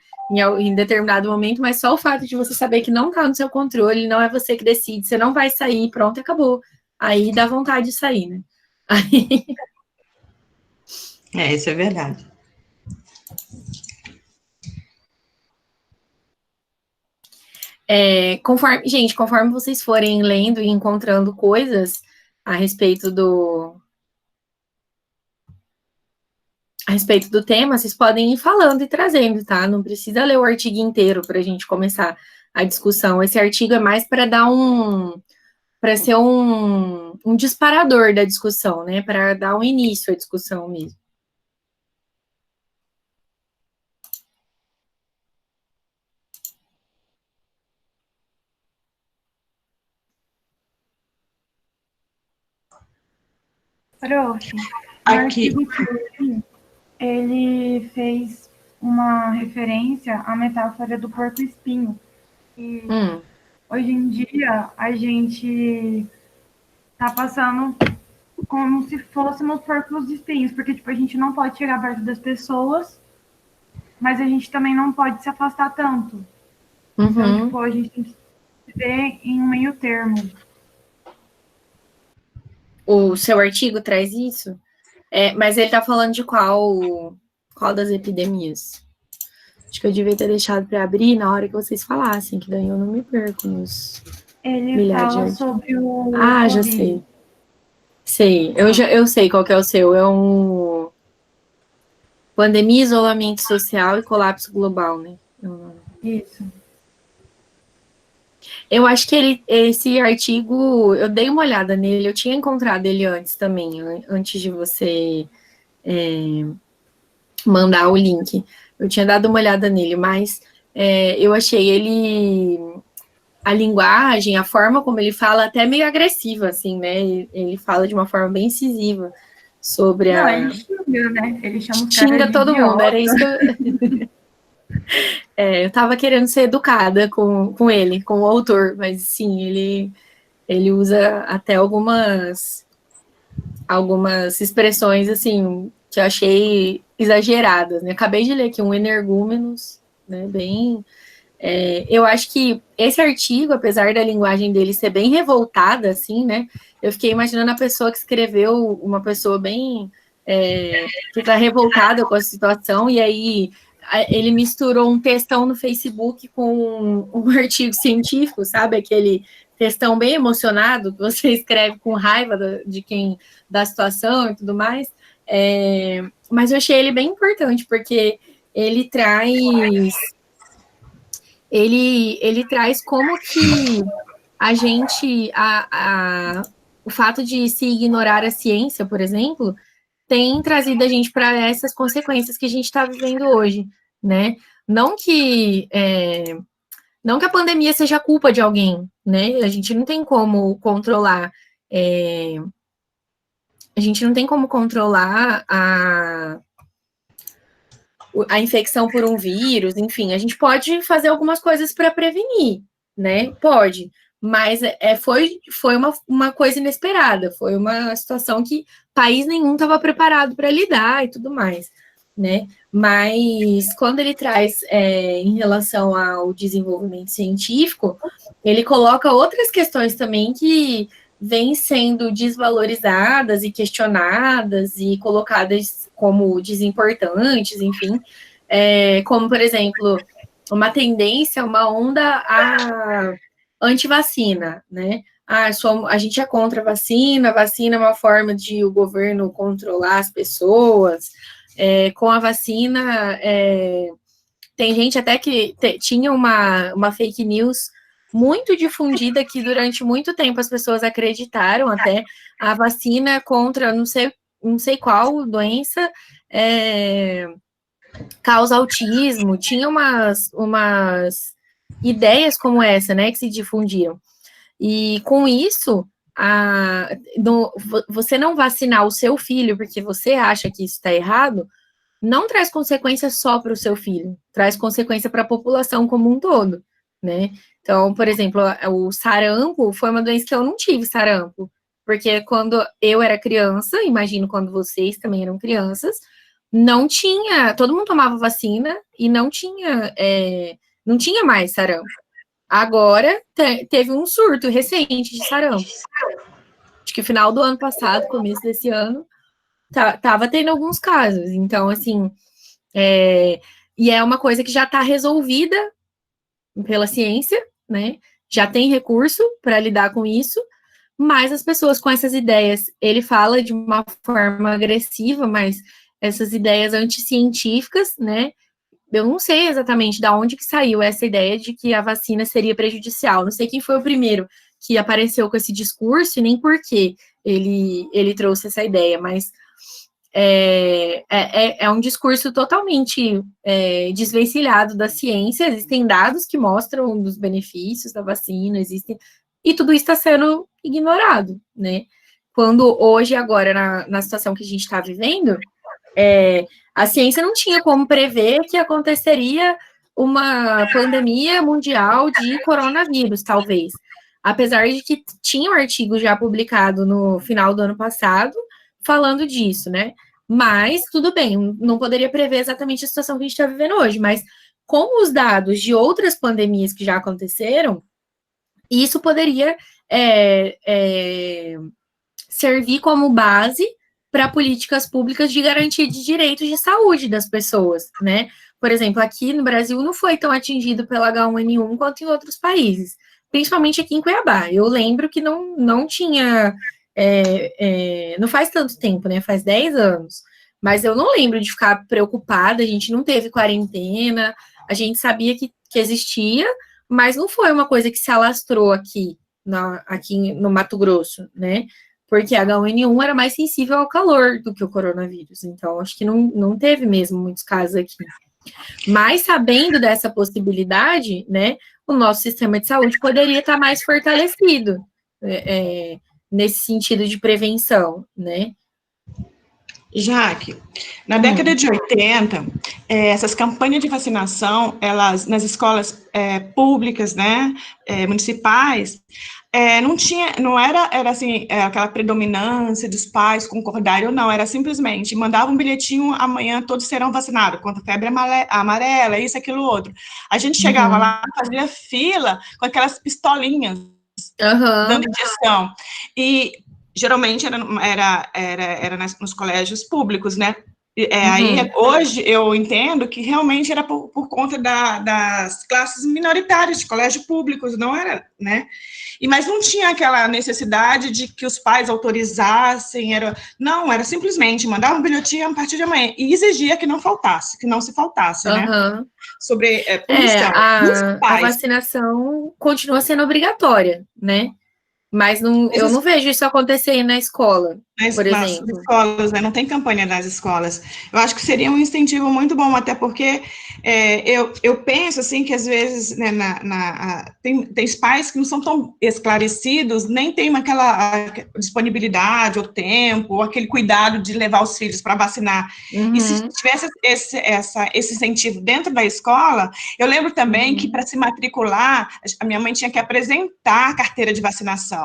Em determinado momento, mas só o fato de você saber que não tá no seu controle, não é você que decide, você não vai sair, pronto, acabou. Aí dá vontade de sair, né? Isso é verdade. Conforme vocês forem lendo e encontrando coisas a respeito do tema, vocês podem ir falando e trazendo, tá? Não precisa ler o artigo inteiro para a gente começar a discussão. Esse artigo é mais para dar para ser um disparador da discussão, né? Para dar um início à discussão mesmo. Prof, o artigo ele fez uma referência à metáfora do porco-espinho. E hoje em dia a gente tá passando como se fôssemos porcos espinhos, porque tipo, a gente não pode chegar perto das pessoas mas a gente também não pode se afastar tanto. Então, tipo, a gente tem que viver em um meio termo. O seu artigo traz isso? Mas ele tá falando de qual das epidemias? Acho que eu devia ter deixado para abrir na hora que vocês falassem, que daí eu não me perco nos Ele fala sobre o já sei. Sei, eu sei qual que é o seu. É um pandemia, isolamento social e colapso global, né? Isso. Eu acho que esse artigo, eu dei uma olhada nele, eu tinha encontrado ele antes também, antes de você mandar o link. Eu tinha dado uma olhada nele, mas eu achei ele, a linguagem, a forma como ele fala, até meio agressiva, assim, né? Ele fala de uma forma bem incisiva sobre Não, ele xinga, né? Ele chama os caras xinga de todo idiota. mundo, era isso que eu... eu tava querendo ser educada com ele, com o autor, mas sim, ele usa até algumas expressões, assim, que eu achei exageradas, né? Acabei de ler aqui um energúmenos, né, bem... eu acho que esse artigo, apesar da linguagem dele ser bem revoltada, assim, né, eu fiquei imaginando a pessoa que escreveu, uma pessoa bem... que tá revoltada com a situação, e aí ele misturou um textão no Facebook com um artigo científico, sabe? Aquele textão bem emocionado, que você escreve com raiva da situação e tudo mais. Mas eu achei ele bem importante, porque ele traz como que a gente, o fato de se ignorar a ciência, por exemplo, tem trazido a gente para essas consequências que a gente está vivendo hoje, né? Não que a pandemia seja culpa de alguém, né? A gente não tem como controlar, a infecção por um vírus, enfim, a gente pode fazer algumas coisas para prevenir, né? Pode, mas foi uma coisa inesperada, foi uma situação que país nenhum estava preparado para lidar e tudo mais, né? Mas quando ele traz em relação ao desenvolvimento científico, ele coloca outras questões também que vêm sendo desvalorizadas e questionadas e colocadas como desimportantes, enfim, como, por exemplo, uma tendência, uma onda anti-vacina, né? A gente é contra a vacina é uma forma de o governo controlar as pessoas, com a vacina, tem gente até que tinha uma fake news muito difundida que durante muito tempo as pessoas acreditaram até a vacina contra não sei qual doença causa autismo, tinha umas ideias como essa, né, que se difundiam. E com isso, você não vacinar o seu filho porque você acha que isso está errado, não traz consequência só para o seu filho, traz consequência para a população como um todo, né? Então, por exemplo, o sarampo foi uma doença que eu não tive sarampo, porque quando eu era criança, imagino quando vocês também eram crianças, não tinha, todo mundo tomava vacina e não tinha mais sarampo. Agora, teve um surto recente de sarampo. Acho que final do ano passado, começo desse ano, tava tendo alguns casos. Então, assim, e é uma coisa que já está resolvida pela ciência, né? Já tem recurso para lidar com isso, mas as pessoas com essas ideias, ele fala de uma forma agressiva, mas essas ideias anticientíficas, né? Eu não sei exatamente de onde que saiu essa ideia de que a vacina seria prejudicial. Não sei quem foi o primeiro que apareceu com esse discurso e nem por que ele trouxe essa ideia, mas é um discurso totalmente desvencilhado da ciência. Existem dados que mostram os benefícios da vacina, e tudo isso está sendo ignorado, né? Quando hoje, agora, na situação que a gente está vivendo, a ciência não tinha como prever que aconteceria uma pandemia mundial de coronavírus, talvez. Apesar de que tinha um artigo já publicado no final do ano passado falando disso, né? Mas, tudo bem, não poderia prever exatamente a situação que a gente está vivendo hoje, mas com os dados de outras pandemias que já aconteceram, isso poderia servir como base para políticas públicas de garantia de direitos de saúde das pessoas, né? Por exemplo, aqui no Brasil não foi tão atingido pela H1N1 quanto em outros países, principalmente aqui em Cuiabá. Eu lembro que não tinha, não faz tanto tempo, né? Faz 10 anos, mas eu não lembro de ficar preocupada, a gente não teve quarentena, a gente sabia que existia, mas não foi uma coisa que se alastrou aqui no Mato Grosso, né? Porque a H1N1 era mais sensível ao calor do que o coronavírus. Então, acho que não teve mesmo muitos casos aqui. Mas, sabendo dessa possibilidade, né, o nosso sistema de saúde poderia estar mais fortalecido nesse sentido de prevenção, né? Jaque, na década de 80, essas campanhas de vacinação, elas nas escolas públicas, né, municipais, não era assim, aquela predominância dos pais concordarem ou não, era simplesmente, mandava um bilhetinho, amanhã todos serão vacinados, contra a febre amarela, isso, aquilo, outro. A gente chegava lá, fazia fila com aquelas pistolinhas, dando injeção, e geralmente era nos colégios públicos, né? Aí, hoje, eu entendo que realmente era por conta das classes minoritárias de colégios públicos, não era, né? Mas não tinha aquela necessidade de que os pais autorizassem, era simplesmente mandar um bilhetinho a partir de amanhã, e exigia que não se faltasse, né? Sobre punição. A vacinação continua sendo obrigatória, né? Mas eu não vejo isso acontecer na escola, por exemplo. Nas escolas, né? Não tem campanha nas escolas. Eu acho que seria um incentivo muito bom, até porque eu penso, assim, que às vezes, né, tem pais que não são tão esclarecidos, nem tem aquela disponibilidade, ou tempo, ou aquele cuidado de levar os filhos para vacinar. E se tivesse esse incentivo dentro da escola, eu lembro também que para se matricular, a minha mãe tinha que apresentar a carteira de vacinação.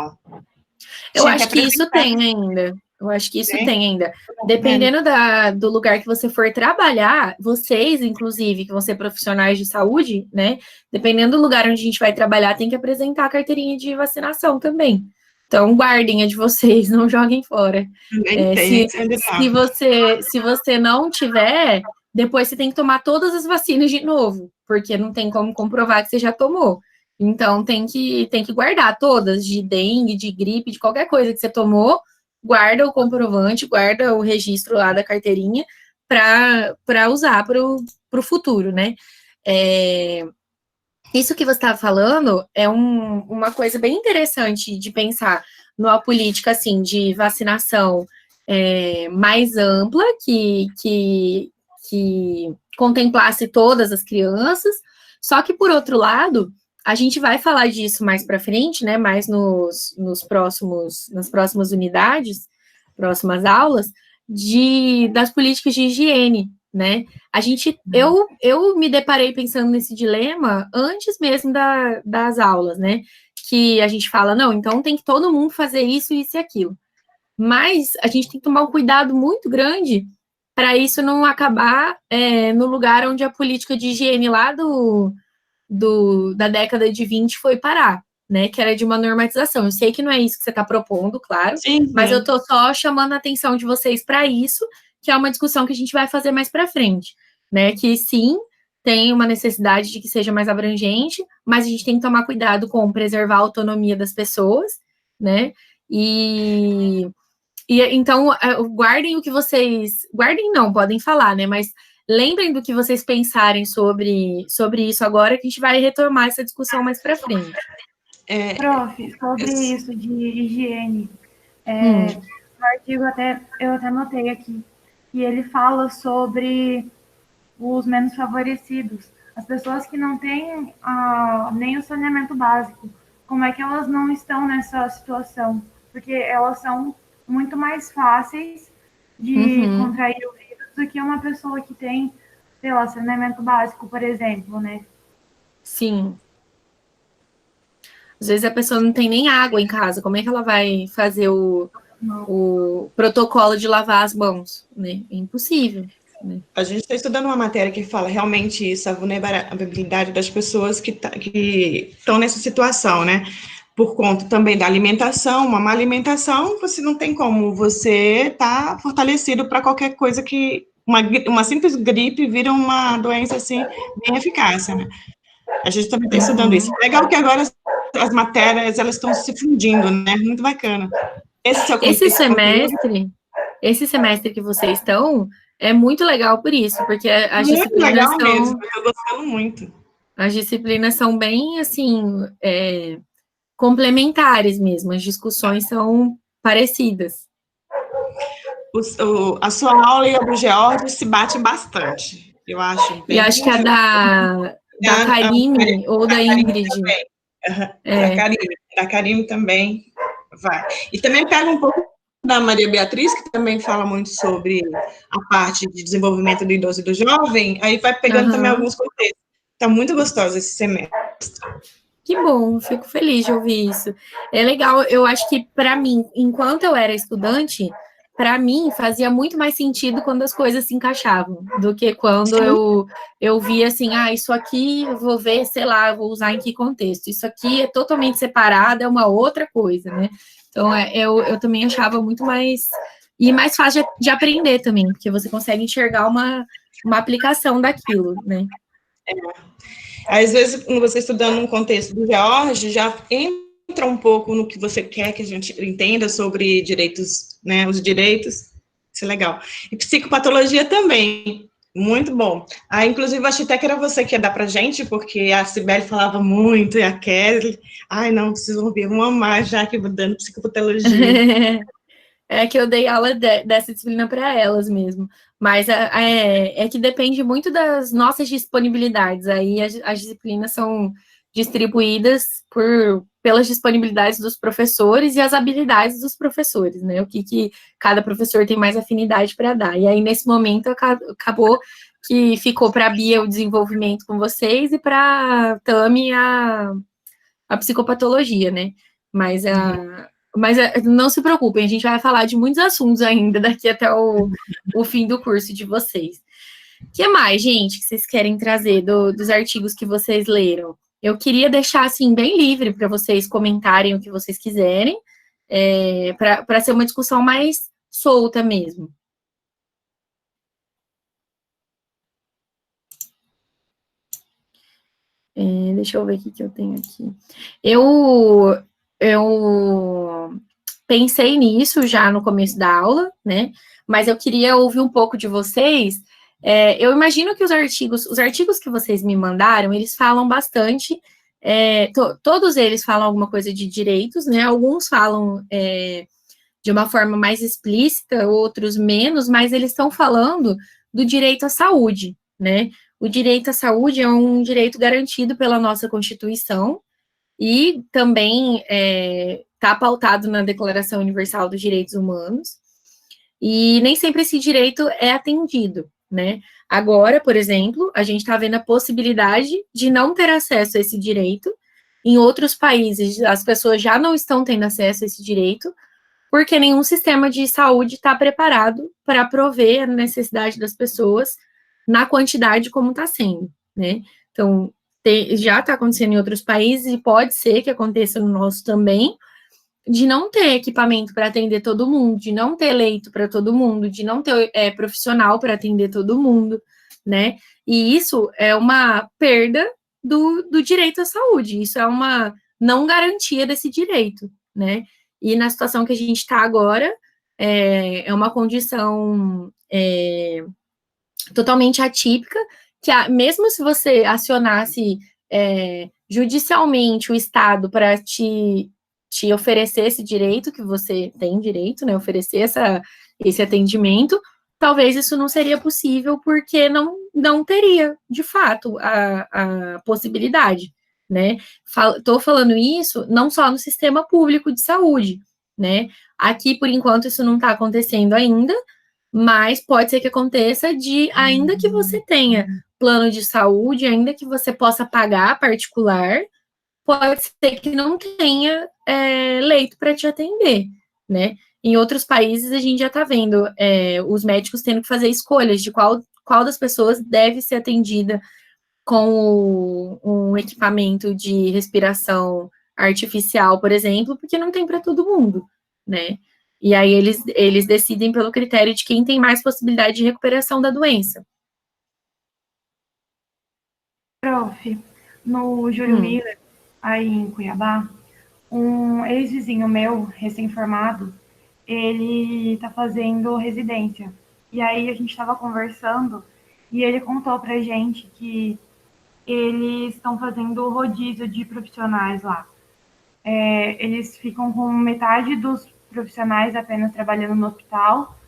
Eu acho que isso tem ainda. Dependendo do lugar que você for trabalhar, vocês, inclusive, que vão ser profissionais de saúde, né? Dependendo do lugar onde a gente vai trabalhar, tem que apresentar a carteirinha de vacinação também. Então, guardem a de vocês, não joguem fora. Se você não tiver, depois você tem que tomar todas as vacinas de novo, porque não tem como comprovar que você já tomou. Então, tem que guardar todas, de dengue, de gripe, de qualquer coisa que você tomou, guarda o comprovante, guarda o registro lá da carteirinha para usar para o futuro, né? Isso que você estava falando é uma coisa bem interessante de pensar numa política, assim, de vacinação mais ampla, que contemplasse todas as crianças, só que, por outro lado, a gente vai falar disso mais para frente, né? Mais nas próximas unidades, próximas aulas, das políticas de higiene, né? Eu me deparei pensando nesse dilema antes mesmo das aulas, né? Que a gente fala, não, então tem que todo mundo fazer isso, isso e aquilo. Mas a gente tem que tomar um cuidado muito grande para isso não acabar no lugar onde a política de higiene lá da década de 20 foi parar, né, que era de uma normatização. Eu sei que não é isso que você está propondo, claro, mas eu estou só chamando a atenção de vocês para isso, que é uma discussão que a gente vai fazer mais para frente, né, que sim, tem uma necessidade de que seja mais abrangente, mas a gente tem que tomar cuidado com preservar a autonomia das pessoas, né, e então, guardem o que vocês... Guardem não, podem falar, né, mas lembrem do que vocês pensarem sobre isso agora, que a gente vai retomar essa discussão mais para frente. Prof, sobre isso de higiene, no artigo eu até notei aqui, que ele fala sobre os menos favorecidos, as pessoas que não têm nem o saneamento básico, como é que elas não estão nessa situação? Porque elas são muito mais fáceis de contrair o vírus do que uma pessoa que tem, sei lá, saneamento básico, por exemplo, né? Sim. Às vezes a pessoa não tem nem água em casa, como é que ela vai fazer o o protocolo de lavar as mãos, né? É impossível. Né? A gente está estudando uma matéria que fala realmente isso, a vulnerabilidade das pessoas que estão nessa situação, né? Por conta também da alimentação, uma má alimentação, você não tem como você estar fortalecido para qualquer coisa que uma simples gripe vira uma doença assim bem eficaz, né? A gente também está estudando isso. Legal que agora as matérias elas estão se fundindo, né? Muito bacana. Esse semestre que vocês estão é muito legal por isso, porque as disciplinas são... mesmo, eu gostando muito. As disciplinas são bem, assim, complementares mesmo, as discussões são parecidas. A sua aula e a do George se batem bastante, eu acho. E acho que a da Karine ou da Ingrid. Da Karine também vai. E também pega um pouco da Maria Beatriz, que também fala muito sobre a parte de desenvolvimento do idoso e do jovem, aí vai pegando também alguns contextos. Está muito gostoso esse semestre. Que bom, fico feliz de ouvir isso. É legal, eu acho que para mim, enquanto eu era estudante, para mim fazia muito mais sentido quando as coisas se encaixavam, do que quando eu via assim, isso aqui eu vou ver, sei lá, vou usar em que contexto. Isso aqui é totalmente separado, é uma outra coisa, né? Então, eu também achava muito mais... E mais fácil de aprender também, porque você consegue enxergar uma aplicação daquilo, né? Às vezes, quando você estudando num contexto do George, já entra um pouco no que você quer que a gente entenda sobre direitos, né? Os direitos. Isso é legal. E psicopatologia também. Muito bom. Inclusive, achei até que era você que ia dar pra gente, porque a Cibele falava muito, e a Kelly. Não, preciso ouvir uma mais, já que dando psicopatologia. É que eu dei aula dessa disciplina para elas mesmo. Mas é que depende muito das nossas disponibilidades. Aí as disciplinas são distribuídas pelas disponibilidades dos professores e as habilidades dos professores, né? O que cada professor tem mais afinidade para dar. E aí, nesse momento, acabou que ficou para a Bia o desenvolvimento com vocês e para a Tami a psicopatologia, né? Mas não se preocupem, a gente vai falar de muitos assuntos ainda daqui até o fim do curso de vocês. O que mais, gente, que vocês querem trazer dos artigos que vocês leram? Eu queria deixar, assim, bem livre para vocês comentarem o que vocês quiserem, para ser uma discussão mais solta mesmo. Deixa eu ver o que eu tenho aqui. Eu pensei nisso já no começo da aula, né? Mas eu queria ouvir um pouco de vocês. Eu imagino que os artigos que vocês me mandaram, eles falam bastante, todos eles falam alguma coisa de direitos, né? Alguns falam de uma forma mais explícita, outros menos, mas eles estão falando do direito à saúde, né? O direito à saúde é um direito garantido pela nossa Constituição e também está pautado na Declaração Universal dos Direitos Humanos, e nem sempre esse direito é atendido, né? Agora, por exemplo, a gente está vendo a possibilidade de não ter acesso a esse direito. Em outros países, as pessoas já não estão tendo acesso a esse direito, porque nenhum sistema de saúde está preparado para prover a necessidade das pessoas na quantidade como está sendo, né? Então, já está acontecendo em outros países e pode ser que aconteça no nosso também, de não ter equipamento para atender todo mundo, de não ter leito para todo mundo, de não ter profissional para atender todo mundo, né? E isso é uma perda do direito à saúde, isso é uma não garantia desse direito, né? E na situação que a gente está agora, é uma condição totalmente atípica, que mesmo se você acionasse judicialmente o Estado para te oferecer esse direito, que você tem direito, né, oferecer esse atendimento, talvez isso não seria possível, porque não teria, de fato, a possibilidade, né? Estou falando isso não só no sistema público de saúde, né? Aqui, por enquanto, isso não está acontecendo ainda, mas pode ser que aconteça ainda que você tenha plano de saúde, ainda que você possa pagar particular, pode ser que não tenha leito para te atender, né? Em outros países, a gente já está vendo os médicos tendo que fazer escolhas de qual das pessoas deve ser atendida com um equipamento de respiração artificial, por exemplo, porque não tem para todo mundo, né? E aí eles decidem pelo critério de quem tem mais possibilidade de recuperação da doença. Prof, no Júlio Miller, aí em Cuiabá, um ex-vizinho meu, recém-formado, ele tá fazendo residência. E aí a gente estava conversando e ele contou pra gente que eles estão fazendo rodízio de profissionais lá. Eles ficam com metade dos profissionais apenas trabalhando no hospital,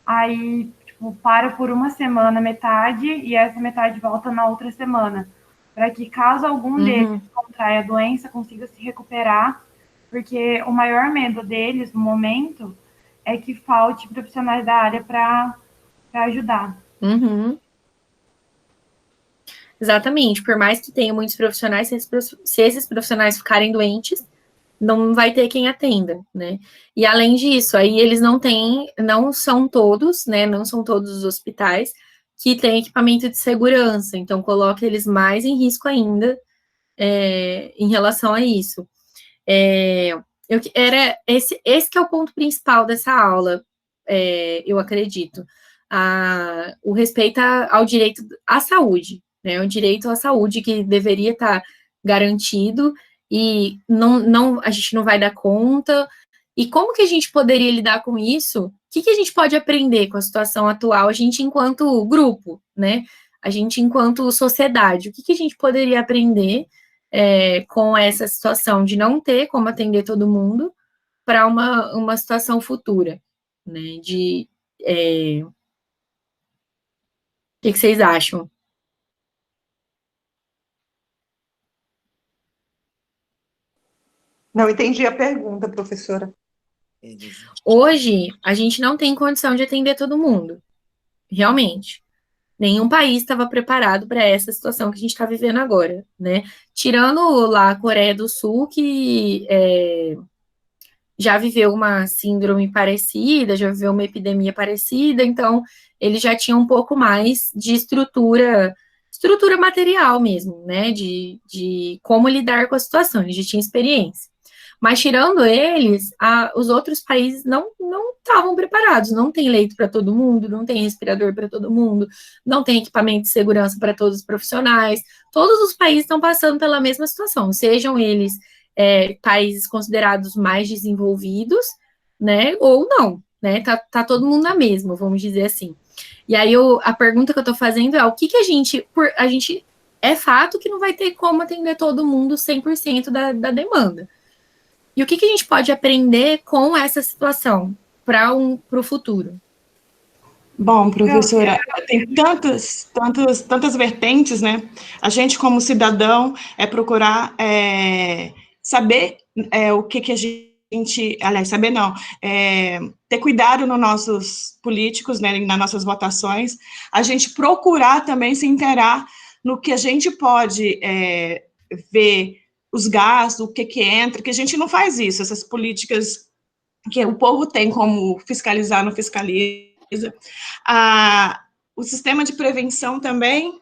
aí tipo, para por uma semana metade e essa metade volta na outra semana, para que caso algum deles contraia a doença, consiga se recuperar, porque o maior medo deles no momento é que falte profissionais da área para ajudar. Exatamente, por mais que tenha muitos profissionais, se esses profissionais ficarem doentes, não vai ter quem atenda, né? E além disso, aí eles não são todos, né? Não são todos os hospitais que têm equipamento de segurança, então coloca eles mais em risco ainda em relação a isso. Era esse que é o ponto principal dessa aula, eu acredito. O respeito ao direito à saúde, né? O direito à saúde que deveria estar garantido e a gente não vai dar conta. E como que a gente poderia lidar com isso? O que a gente pode aprender com a situação atual, a gente enquanto grupo, né? A gente enquanto sociedade, o que a gente poderia aprender com essa situação de não ter como atender todo mundo para uma situação futura, né? O que vocês acham? Não entendi a pergunta, professora. Hoje, a gente não tem condição de atender todo mundo. Realmente. Nenhum país estava preparado para essa situação que a gente está vivendo agora, né? Tirando lá a Coreia do Sul, que já viveu uma síndrome parecida, já viveu uma epidemia parecida, então eles já tinham um pouco mais de estrutura material mesmo, né? De como lidar com a situação, eles já tinham experiência. Mas tirando eles, os outros países não estavam preparados, não tem leito para todo mundo, não tem respirador para todo mundo, não tem equipamento de segurança para todos os profissionais. Todos os países estão passando pela mesma situação, sejam eles países considerados mais desenvolvidos, né, ou não, né, tá todo mundo na mesma, vamos dizer assim. E aí a pergunta que eu tô fazendo é o que a gente é fato que não vai ter como atender todo mundo 100% da demanda. E o que a gente pode aprender com essa situação para o futuro? Bom, professora, tem tantas vertentes, né? A gente, como cidadão, procurar saber o que a gente... Aliás, saber não. Ter cuidado nos nossos políticos, né, nas nossas votações. A gente procurar também se inteirar no que a gente pode ver os gastos, o que entra, que a gente não faz isso, essas políticas que o povo tem como fiscalizar, não fiscaliza. O sistema de prevenção também,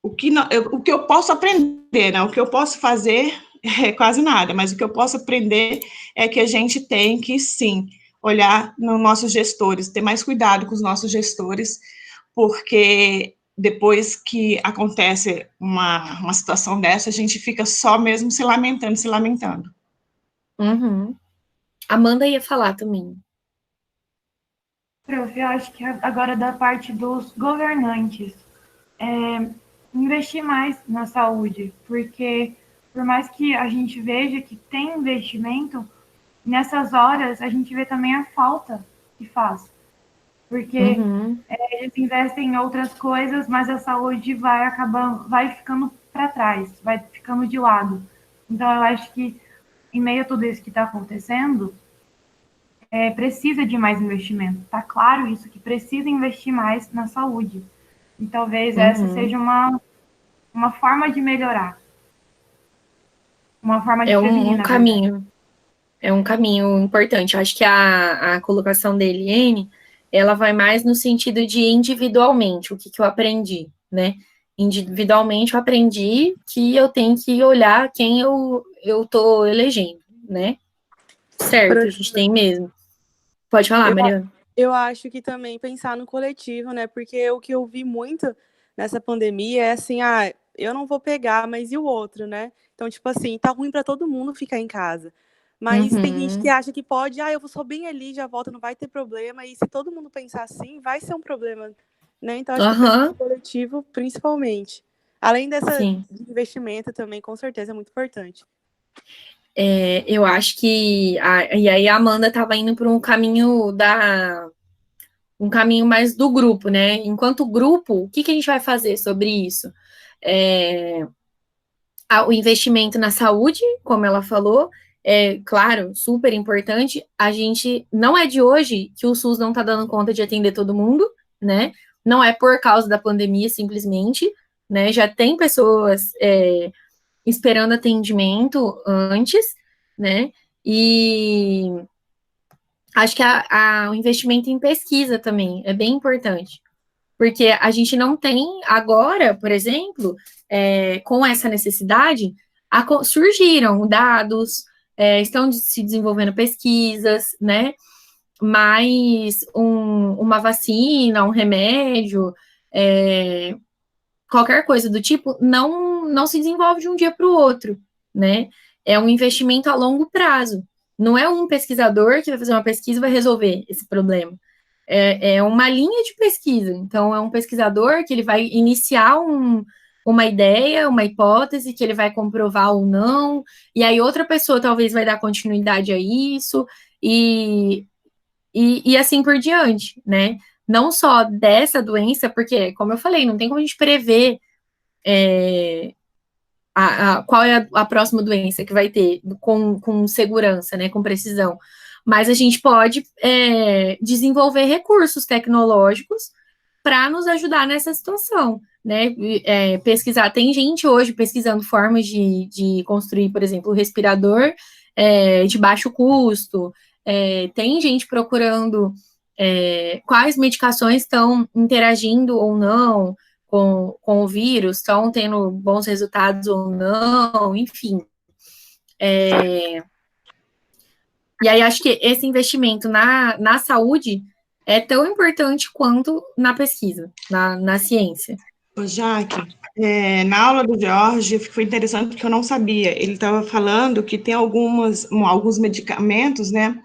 o que eu posso aprender, né, o que eu posso fazer é quase nada, mas o que eu posso aprender é que a gente tem que, sim, olhar nos nossos gestores, ter mais cuidado com os nossos gestores, porque depois que acontece uma situação dessa, a gente fica só mesmo se lamentando. Amanda ia falar também. Prof, eu acho que agora da parte dos governantes, investir mais na saúde, porque por mais que a gente veja que tem investimento, nessas horas a gente vê também a falta que faz. Porque eles investem em outras coisas, mas a saúde vai ficando para trás, vai ficando de lado. Então, eu acho que, em meio a tudo isso que está acontecendo, precisa de mais investimento. Está claro isso, que precisa investir mais na saúde. E talvez essa seja uma forma de melhorar. Uma forma de prevenir, um caminho. É um caminho importante. Eu acho que a colocação da Eliane, ela vai mais no sentido de individualmente, o que eu aprendi, né? Individualmente eu aprendi que eu tenho que olhar quem eu tô elegendo, né? Certo, a gente tem mesmo. Pode falar, Mariana. Eu acho que também pensar no coletivo, né? Porque o que eu vi muito nessa pandemia é assim, eu não vou pegar, mas e o outro, né? Então, tipo assim, tá ruim para todo mundo ficar em casa. Mas tem gente que acha que pode, eu vou só bem ali, já volto, não vai ter problema. E se todo mundo pensar assim, vai ser um problema, né? Então, acho que pensar no coletivo, principalmente. Além dessa investimento também, com certeza, é muito importante. Eu acho que e aí a Amanda estava indo por um caminho mais do grupo, né? Enquanto grupo, o que a gente vai fazer sobre isso? O investimento na saúde, como ela falou, é claro, super importante. A gente não é de hoje que o SUS não está dando conta de atender todo mundo, né? Não é por causa da pandemia, simplesmente, né? Já tem pessoas esperando atendimento antes, né? E acho que o investimento em pesquisa também é bem importante, porque a gente não tem agora, por exemplo, com essa necessidade, surgiram dados, estão se desenvolvendo pesquisas, né? Mas uma vacina, um remédio, qualquer coisa do tipo, não se desenvolve de um dia para o outro, né? É um investimento a longo prazo. Não é um pesquisador que vai fazer uma pesquisa e vai resolver esse problema. É uma linha de pesquisa. Então, é um pesquisador que ele vai iniciar uma ideia, uma hipótese, que ele vai comprovar ou não, e aí outra pessoa talvez vai dar continuidade a isso, e assim por diante, né? Não só dessa doença, porque, como eu falei, não tem como a gente prever qual é a próxima doença que vai ter com segurança, né, com precisão. Mas a gente pode desenvolver recursos tecnológicos para nos ajudar nessa situação, né? Pesquisar. Tem gente hoje pesquisando formas de construir, por exemplo, respirador de baixo custo. Tem gente procurando quais medicações estão interagindo ou não com o vírus, estão tendo bons resultados ou não, enfim. E aí, acho que esse investimento na saúde é tão importante quanto na pesquisa, na ciência. Jaque, na aula do Jorge, foi interessante porque eu não sabia. Ele estava falando que tem alguns medicamentos, né,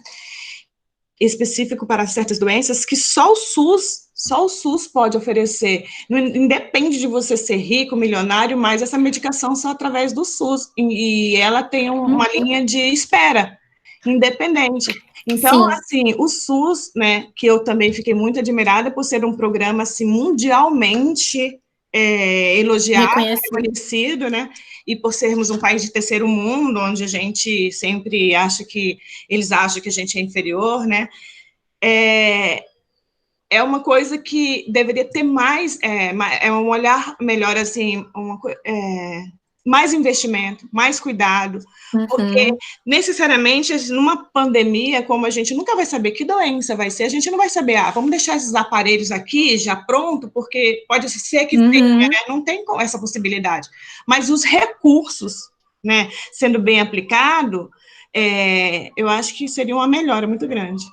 específico para certas doenças que só o SUS pode oferecer. Não independe de você ser rico, milionário, mas essa medicação só através do SUS. E ela tem uma linha de espera independente. Então, assim, o SUS, né, que eu também fiquei muito admirada por ser um programa, assim, mundialmente elogiado, reconhecido, né, e por sermos um país de terceiro mundo, onde a gente sempre acha que, eles acham que a gente é inferior, né, é uma coisa que deveria ter mais, um olhar melhor, assim, mais investimento, mais cuidado, porque, necessariamente, numa pandemia, como a gente nunca vai saber que doença vai ser, a gente não vai saber, vamos deixar esses aparelhos aqui, já pronto, porque pode ser que tenha, né? Não tem essa possibilidade. Mas os recursos, né, sendo bem aplicado, eu acho que seria uma melhora muito grande.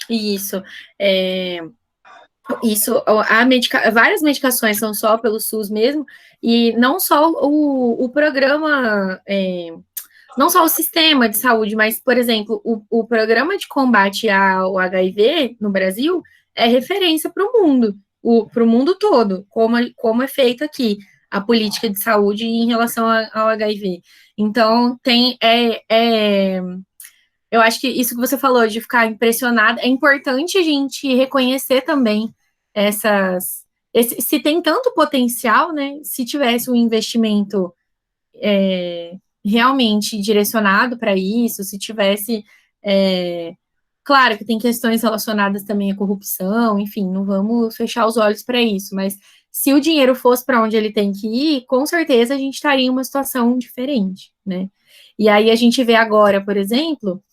Isso. Várias medicações são só pelo SUS mesmo, e não só o programa, não só o sistema de saúde, mas, por exemplo, o programa de combate ao HIV no Brasil é referência para o mundo todo, como é feito aqui a política de saúde em relação ao HIV. Então, eu acho que isso que você falou, de ficar impressionada, é importante a gente reconhecer também se tem tanto potencial, né? Se tivesse um investimento realmente direcionado para isso, se tivesse. Claro que tem questões relacionadas também à corrupção, enfim, não vamos fechar os olhos para isso, mas se o dinheiro fosse para onde ele tem que ir, com certeza a gente estaria em uma situação diferente, né? E aí a gente vê agora, por exemplo,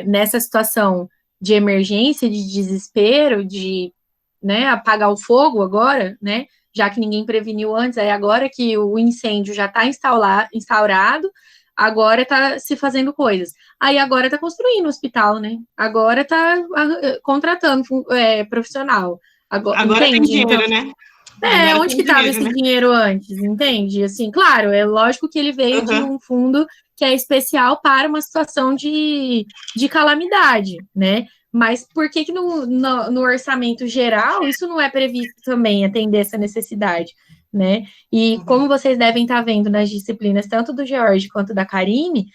nessa situação de emergência, de desespero, de, né, apagar o fogo agora, né, já que ninguém preveniu antes, aí agora que o incêndio já está instaurado, agora está se fazendo coisas. Aí agora está construindo o hospital, né? Agora está contratando profissional. Agora tem entende? dinheiro, Então, né? Agora onde tem que estava dinheiro, esse né? dinheiro antes, entende? Assim, claro, é lógico que ele veio de um fundo que é especial para uma situação de calamidade, né? Mas por que no orçamento geral isso não é previsto também, atender essa necessidade, né? E como vocês devem estar vendo nas disciplinas, tanto do George quanto da Karine,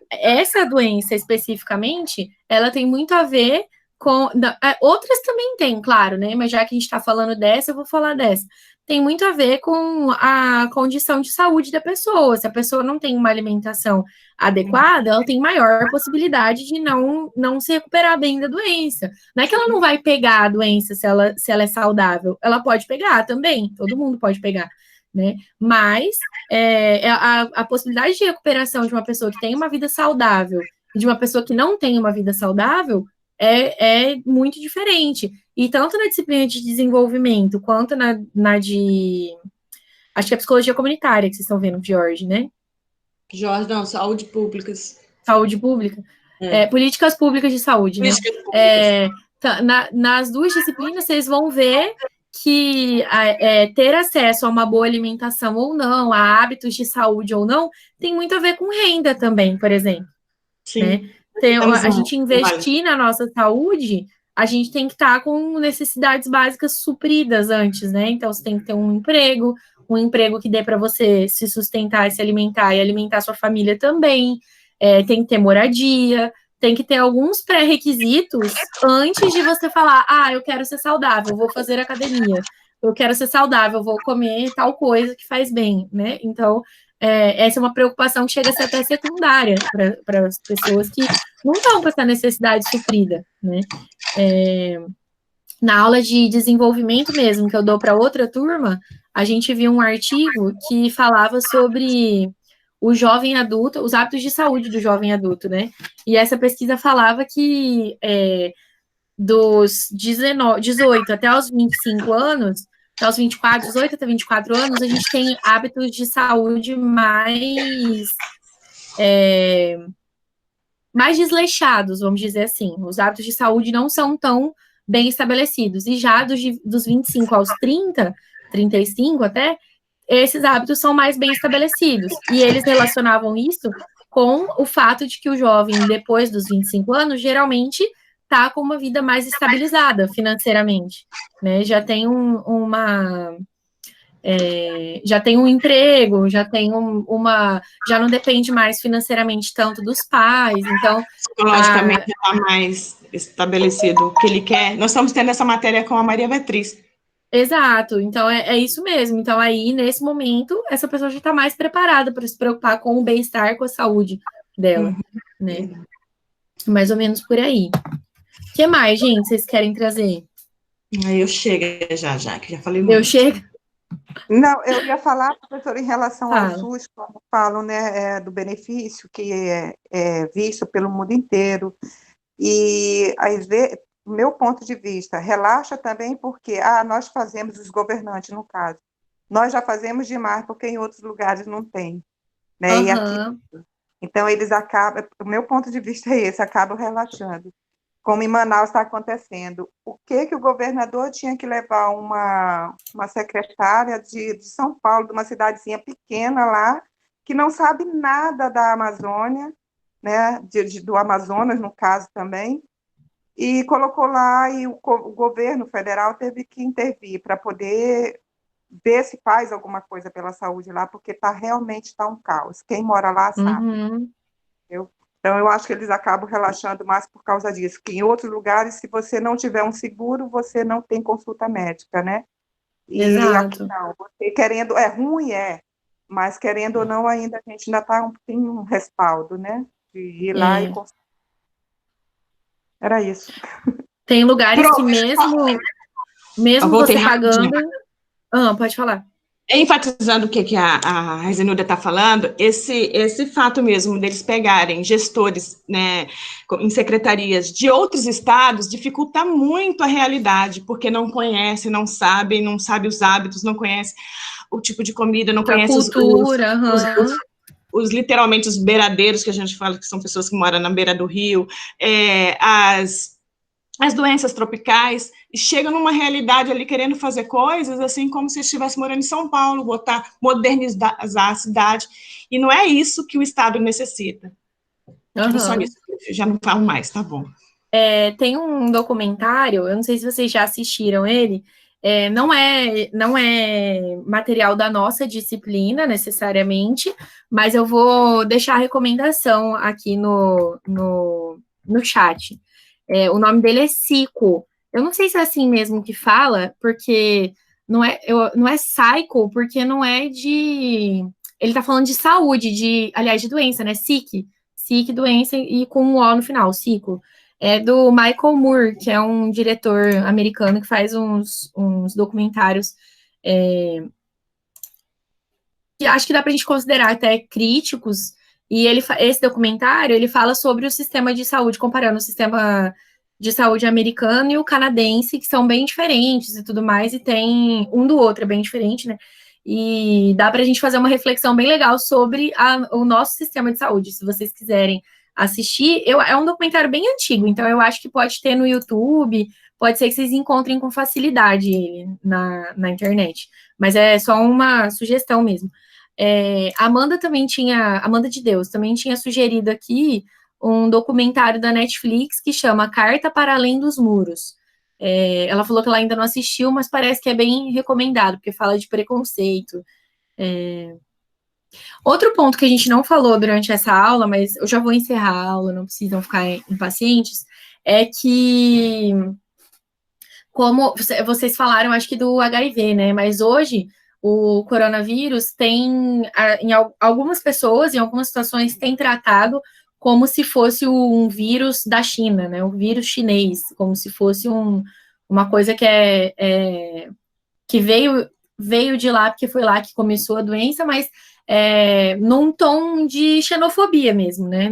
essa doença especificamente, ela tem muito a ver com... outras também tem, claro, né? Mas já que a gente está falando dessa, eu vou falar dessa. Tem muito a ver com a condição de saúde da pessoa. Se a pessoa não tem uma alimentação adequada, ela tem maior possibilidade de não se recuperar bem da doença. Não é que ela não vai pegar a doença se ela é saudável. Ela pode pegar também, todo mundo pode pegar, né? Mas a possibilidade de recuperação de uma pessoa que tem uma vida saudável e de uma pessoa que não tem uma vida saudável é muito diferente. E tanto na disciplina de desenvolvimento quanto na de... Acho que é psicologia comunitária que vocês estão vendo, George, né? George, não, saúde públicas. Saúde pública? Políticas públicas de saúde, né? Nas duas disciplinas, vocês vão ver que ter acesso a uma boa alimentação ou não, a hábitos de saúde ou não, tem muito a ver com renda também, por exemplo. Sim. Né? A gente investir na nossa saúde, a gente tem que estar com necessidades básicas supridas antes, né? Então, você tem que ter um emprego que dê para você se sustentar, se alimentar e alimentar sua família também. Tem que ter moradia, tem que ter alguns pré-requisitos antes de você falar, eu quero ser saudável, vou fazer academia, eu quero ser saudável, vou comer tal coisa que faz bem, né? Então, essa é uma preocupação que chega a ser até secundária para as pessoas que não estão com essa necessidade suprida, né? Na aula de desenvolvimento mesmo, que eu dou para outra turma, a gente viu um artigo que falava sobre o jovem adulto, os hábitos de saúde do jovem adulto, né? E essa pesquisa falava que dos 18 até os 25 anos, até os 24, 18 até 24 anos, a gente tem hábitos de saúde mais desleixados, vamos dizer assim. Os hábitos de saúde não são tão bem estabelecidos. E já dos 25 aos 30, 35 até, esses hábitos são mais bem estabelecidos. E eles relacionavam isso com o fato de que o jovem, depois dos 25 anos, geralmente está com uma vida mais estabilizada financeiramente, né? Já tem já tem um emprego, já tem já não depende mais financeiramente tanto dos pais, então... Psicologicamente está mais estabelecido o que ele quer. Nós estamos tendo essa matéria com a Maria Beatriz. Exato, então é isso mesmo. Então aí, nesse momento, essa pessoa já está mais preparada para se preocupar com o bem-estar, com a saúde dela, né? Mais ou menos por aí. O que mais, gente, vocês querem trazer? Eu chego já, que já falei muito. Eu chego? Não, eu ia falar, professora, em relação ao Fala. SUS, como falam, né, do benefício que é visto pelo mundo inteiro. E, às vezes, meu ponto de vista, relaxa também porque nós fazemos, os governantes, no caso, nós já fazemos demais porque em outros lugares não tem. Né? E aqui, então, eles acabam, o meu ponto de vista é esse, acabam relaxando. Como em Manaus está acontecendo. O que o governador tinha que levar uma secretária de São Paulo, de uma cidadezinha pequena lá, que não sabe nada da Amazônia, né, do Amazonas, no caso também, e colocou lá, e o governo federal teve que intervir para poder ver se faz alguma coisa pela saúde lá, porque realmente está um caos. Quem mora lá sabe. Então, eu acho que eles acabam relaxando mais por causa disso, que em outros lugares, se você não tiver um seguro, você não tem consulta médica, né? E Exato. Aqui não, você querendo, ruim, mas querendo ou não, ainda a gente ainda tem um respaldo, né? De ir lá e consultar. Era isso. Tem lugares que mesmo você pagando... pode falar. Enfatizando o que a Rezenilda está falando, esse fato mesmo deles pegarem gestores, né, em secretarias de outros estados dificulta muito a realidade, porque não conhece, não sabe os hábitos, não conhece o tipo de comida, não A conhece cultura, literalmente os beiradeiros, que a gente fala que são pessoas que moram na beira do rio, as doenças tropicais, e chegam numa realidade ali querendo fazer coisas, assim, como se estivesse morando em São Paulo, modernizar a cidade, e não é isso que o Estado necessita. Só isso, já não falo mais, tá bom. Tem um documentário, eu não sei se vocês já assistiram ele, não é material da nossa disciplina, necessariamente, mas eu vou deixar a recomendação aqui no chat. O nome dele é Cico. Eu não sei se é assim mesmo que fala, porque não é psycho, porque não é de... Ele tá falando de saúde, aliás, de doença, né? Sick, doença, e com um O no final, Cico. É do Michael Moore, que é um diretor americano que faz uns documentários que acho que dá pra gente considerar até críticos, e esse documentário, ele fala sobre o sistema de saúde, comparando o sistema de saúde americano e o canadense, que são bem diferentes e tudo mais, e tem um do outro, é bem diferente, né? E dá pra gente fazer uma reflexão bem legal sobre o nosso sistema de saúde, se vocês quiserem assistir. É um documentário bem antigo, então eu acho que pode ter no YouTube, pode ser que vocês encontrem com facilidade ele na internet, mas é só uma sugestão mesmo. Amanda de Deus também tinha sugerido aqui um documentário da Netflix que chama Carta para Além dos Muros. Ela falou que ela ainda não assistiu, mas parece que é bem recomendado, porque fala de preconceito. Outro ponto que a gente não falou durante essa aula, mas eu já vou encerrar a aula, não precisam ficar impacientes, é que, como vocês falaram, acho que do HIV, né? Mas hoje o coronavírus em algumas pessoas, em algumas situações, tem tratado como se fosse um vírus da China, né? Um vírus chinês, como se fosse uma coisa que veio de lá, porque foi lá que começou a doença, mas num tom de xenofobia mesmo, né?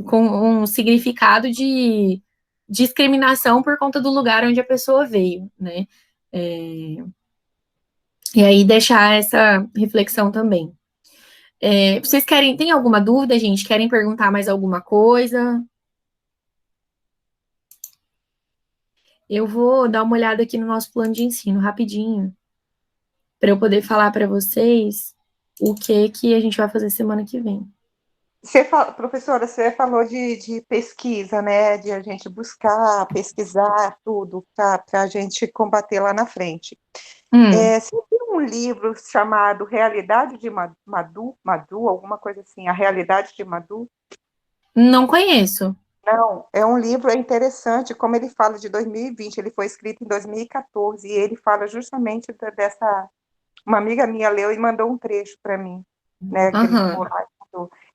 Com um significado de discriminação por conta do lugar onde a pessoa veio, né? E aí deixar essa reflexão também. Vocês tem alguma dúvida, gente? Querem perguntar mais alguma coisa? Eu vou dar uma olhada aqui no nosso plano de ensino, rapidinho, para eu poder falar para vocês o que a gente vai fazer semana que vem. Professora, você falou de pesquisa, né? De a gente buscar, pesquisar tudo para a gente combater lá na frente. Você tem um livro chamado Realidade de Madu, alguma coisa assim, A Realidade de Madu? Não conheço. Não, é um livro interessante, como ele fala de 2020, ele foi escrito em 2014, e ele fala justamente dessa... Uma amiga minha leu e mandou um trecho para mim, né, que ele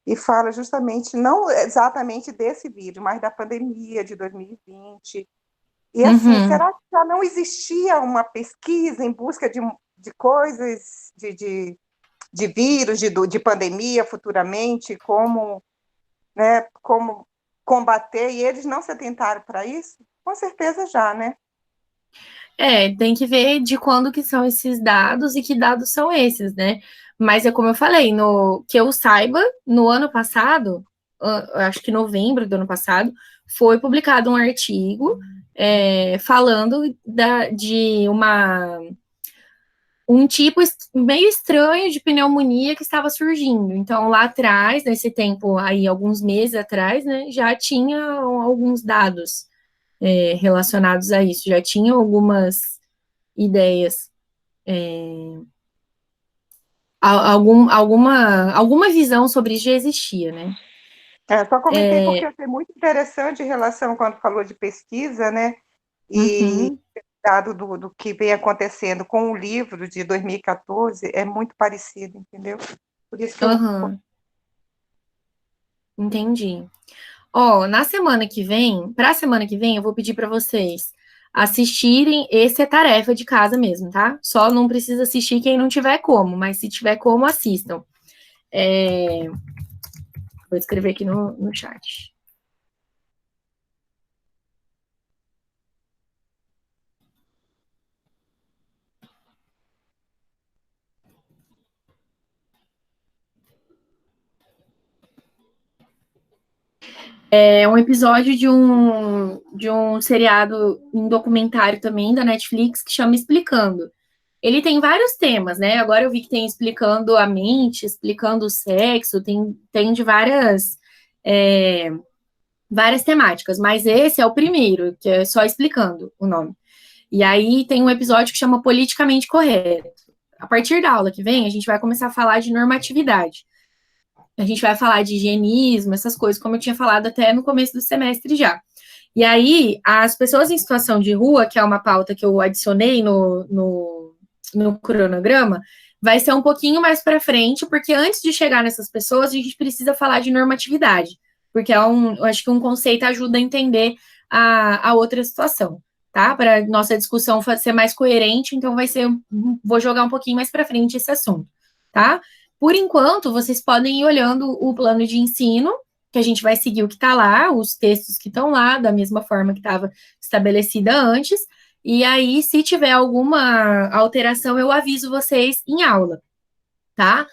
e fala justamente, não exatamente desse vírus, mas da pandemia de 2020. E assim, será que já não existia uma pesquisa em busca de coisas, de vírus, de pandemia futuramente, como combater, e eles não se atentaram para isso? Com certeza já, né? Tem que ver de quando que são esses dados e que dados são esses, né? Mas é como eu falei, que eu saiba, no ano passado, acho que novembro do ano passado, foi publicado um artigo falando de um tipo meio estranho de pneumonia que estava surgindo. Então, lá atrás, nesse tempo aí, alguns meses atrás, né, já tinha alguns dados relacionados a isso, já tinha algumas ideias, alguma visão sobre isso já existia, né? Só comentei porque eu achei muito interessante em relação quando falou de pesquisa, né? E dado do que vem acontecendo com o livro de 2014 é muito parecido, entendeu? Por isso que eu... Entendi. Para a semana que vem, eu vou pedir para vocês assistirem, esse é tarefa de casa mesmo, tá? Só não precisa assistir quem não tiver como, mas se tiver como, assistam. Vou escrever aqui no chat. É um episódio de um seriado, um documentário também da Netflix, que chama Explicando. Ele tem vários temas, né? Agora eu vi que tem explicando a mente, explicando o sexo, tem de várias temáticas, mas esse é o primeiro, que é só explicando o nome. E aí tem um episódio que chama Politicamente Correto. A partir da aula que vem, a gente vai começar a falar de normatividade. A gente vai falar de higienismo, essas coisas, como eu tinha falado até no começo do semestre já. E aí, as pessoas em situação de rua, que é uma pauta que eu adicionei no cronograma, vai ser um pouquinho mais para frente, porque antes de chegar nessas pessoas, a gente precisa falar de normatividade, porque eu acho que um conceito ajuda a entender a outra situação, tá? Para nossa discussão ser mais coerente, então vou jogar um pouquinho mais para frente esse assunto, tá? Por enquanto, vocês podem ir olhando o plano de ensino, que a gente vai seguir o que está lá, os textos que estão lá, da mesma forma que estava estabelecida antes, e aí, se tiver alguma alteração, eu aviso vocês em aula, tá?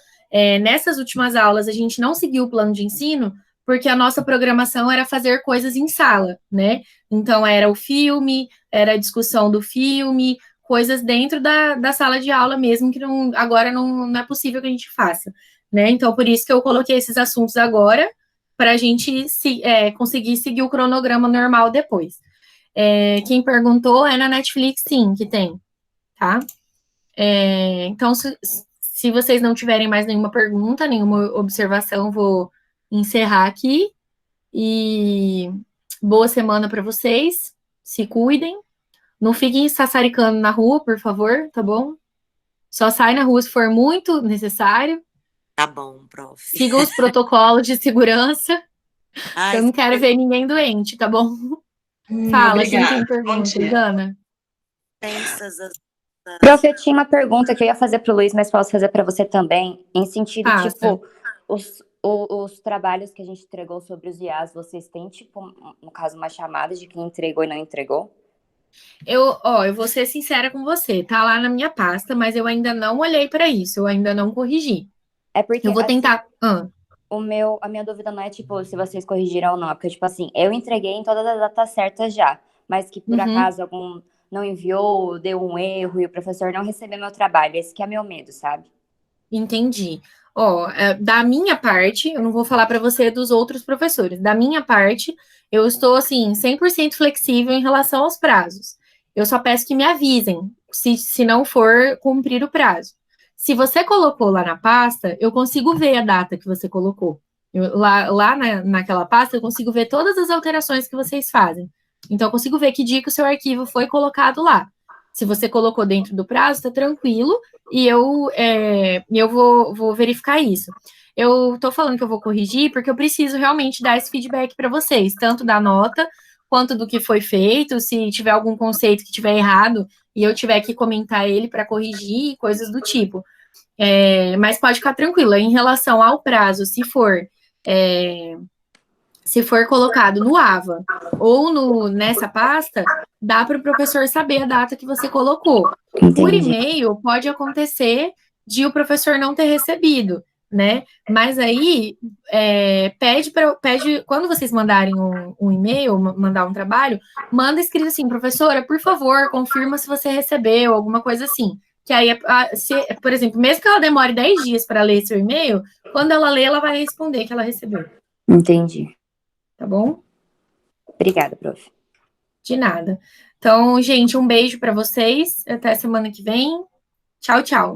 Nessas últimas aulas, a gente não seguiu o plano de ensino, porque a nossa programação era fazer coisas em sala, né? Então, era o filme, era a discussão do filme, coisas dentro da sala de aula mesmo, que agora não é possível que a gente faça, né? Então, por isso que eu coloquei esses assuntos agora, para a gente conseguir seguir o cronograma normal depois. Quem perguntou é na Netflix, sim, que tem, tá? Então, se vocês não tiverem mais nenhuma pergunta, nenhuma observação, vou encerrar aqui. E boa semana para vocês, se cuidem. Não fiquem sassaricando na rua, por favor, tá bom? Só sai na rua se for muito necessário. Tá bom, prof. Sigam os protocolos de segurança. Ai, Eu não quero ver ninguém doente, tá bom? Fala, quem tem perguntas, Ana? Prof, eu tinha uma pergunta que eu ia fazer para o Luiz, mas posso fazer para você também, em sentido, tipo, os trabalhos que a gente entregou sobre os IAs, vocês têm, tipo, no caso, uma chamada de quem entregou e não entregou? Eu vou ser sincera com você, tá lá na minha pasta, mas eu ainda não olhei para isso, eu ainda não corrigi. É porque, eu vou tentar... A minha dúvida não é, tipo, se vocês corrigiram ou não, porque, tipo assim, eu entreguei em todas as datas certas já, mas que, por acaso, algum não enviou, deu um erro e o professor não recebeu meu trabalho, esse que é meu medo, sabe? Entendi. Da minha parte, eu não vou falar para você dos outros professores, da minha parte, eu estou, assim, 100% flexível em relação aos prazos. Eu só peço que me avisem, se não for cumprir o prazo. Se você colocou lá na pasta, eu consigo ver a data que você colocou. Naquela pasta, eu consigo ver todas as alterações que vocês fazem. Então, eu consigo ver que dia que o seu arquivo foi colocado lá. Se você colocou dentro do prazo, tá tranquilo, e eu vou verificar isso. Eu tô falando que eu vou corrigir, porque eu preciso realmente dar esse feedback para vocês, tanto da nota, quanto do que foi feito, se tiver algum conceito que tiver errado, e eu tiver que comentar ele para corrigir, coisas do tipo. Mas pode ficar tranquila, em relação ao prazo, se for colocado no AVA ou nessa pasta, dá para o professor saber a data que você colocou. Entendi. Por e-mail, pode acontecer de o professor não ter recebido, né? Mas aí, pede, quando vocês mandarem um e-mail, mandar um trabalho, manda escrito assim, professora, por favor, confirma se você recebeu, alguma coisa assim. Que aí, por exemplo, mesmo que ela demore 10 dias para ler seu e-mail, quando ela lê, ela vai responder que ela recebeu. Entendi. Tá bom? Obrigada, prof. De nada. Então, gente, um beijo para vocês. Até semana que vem. Tchau, tchau.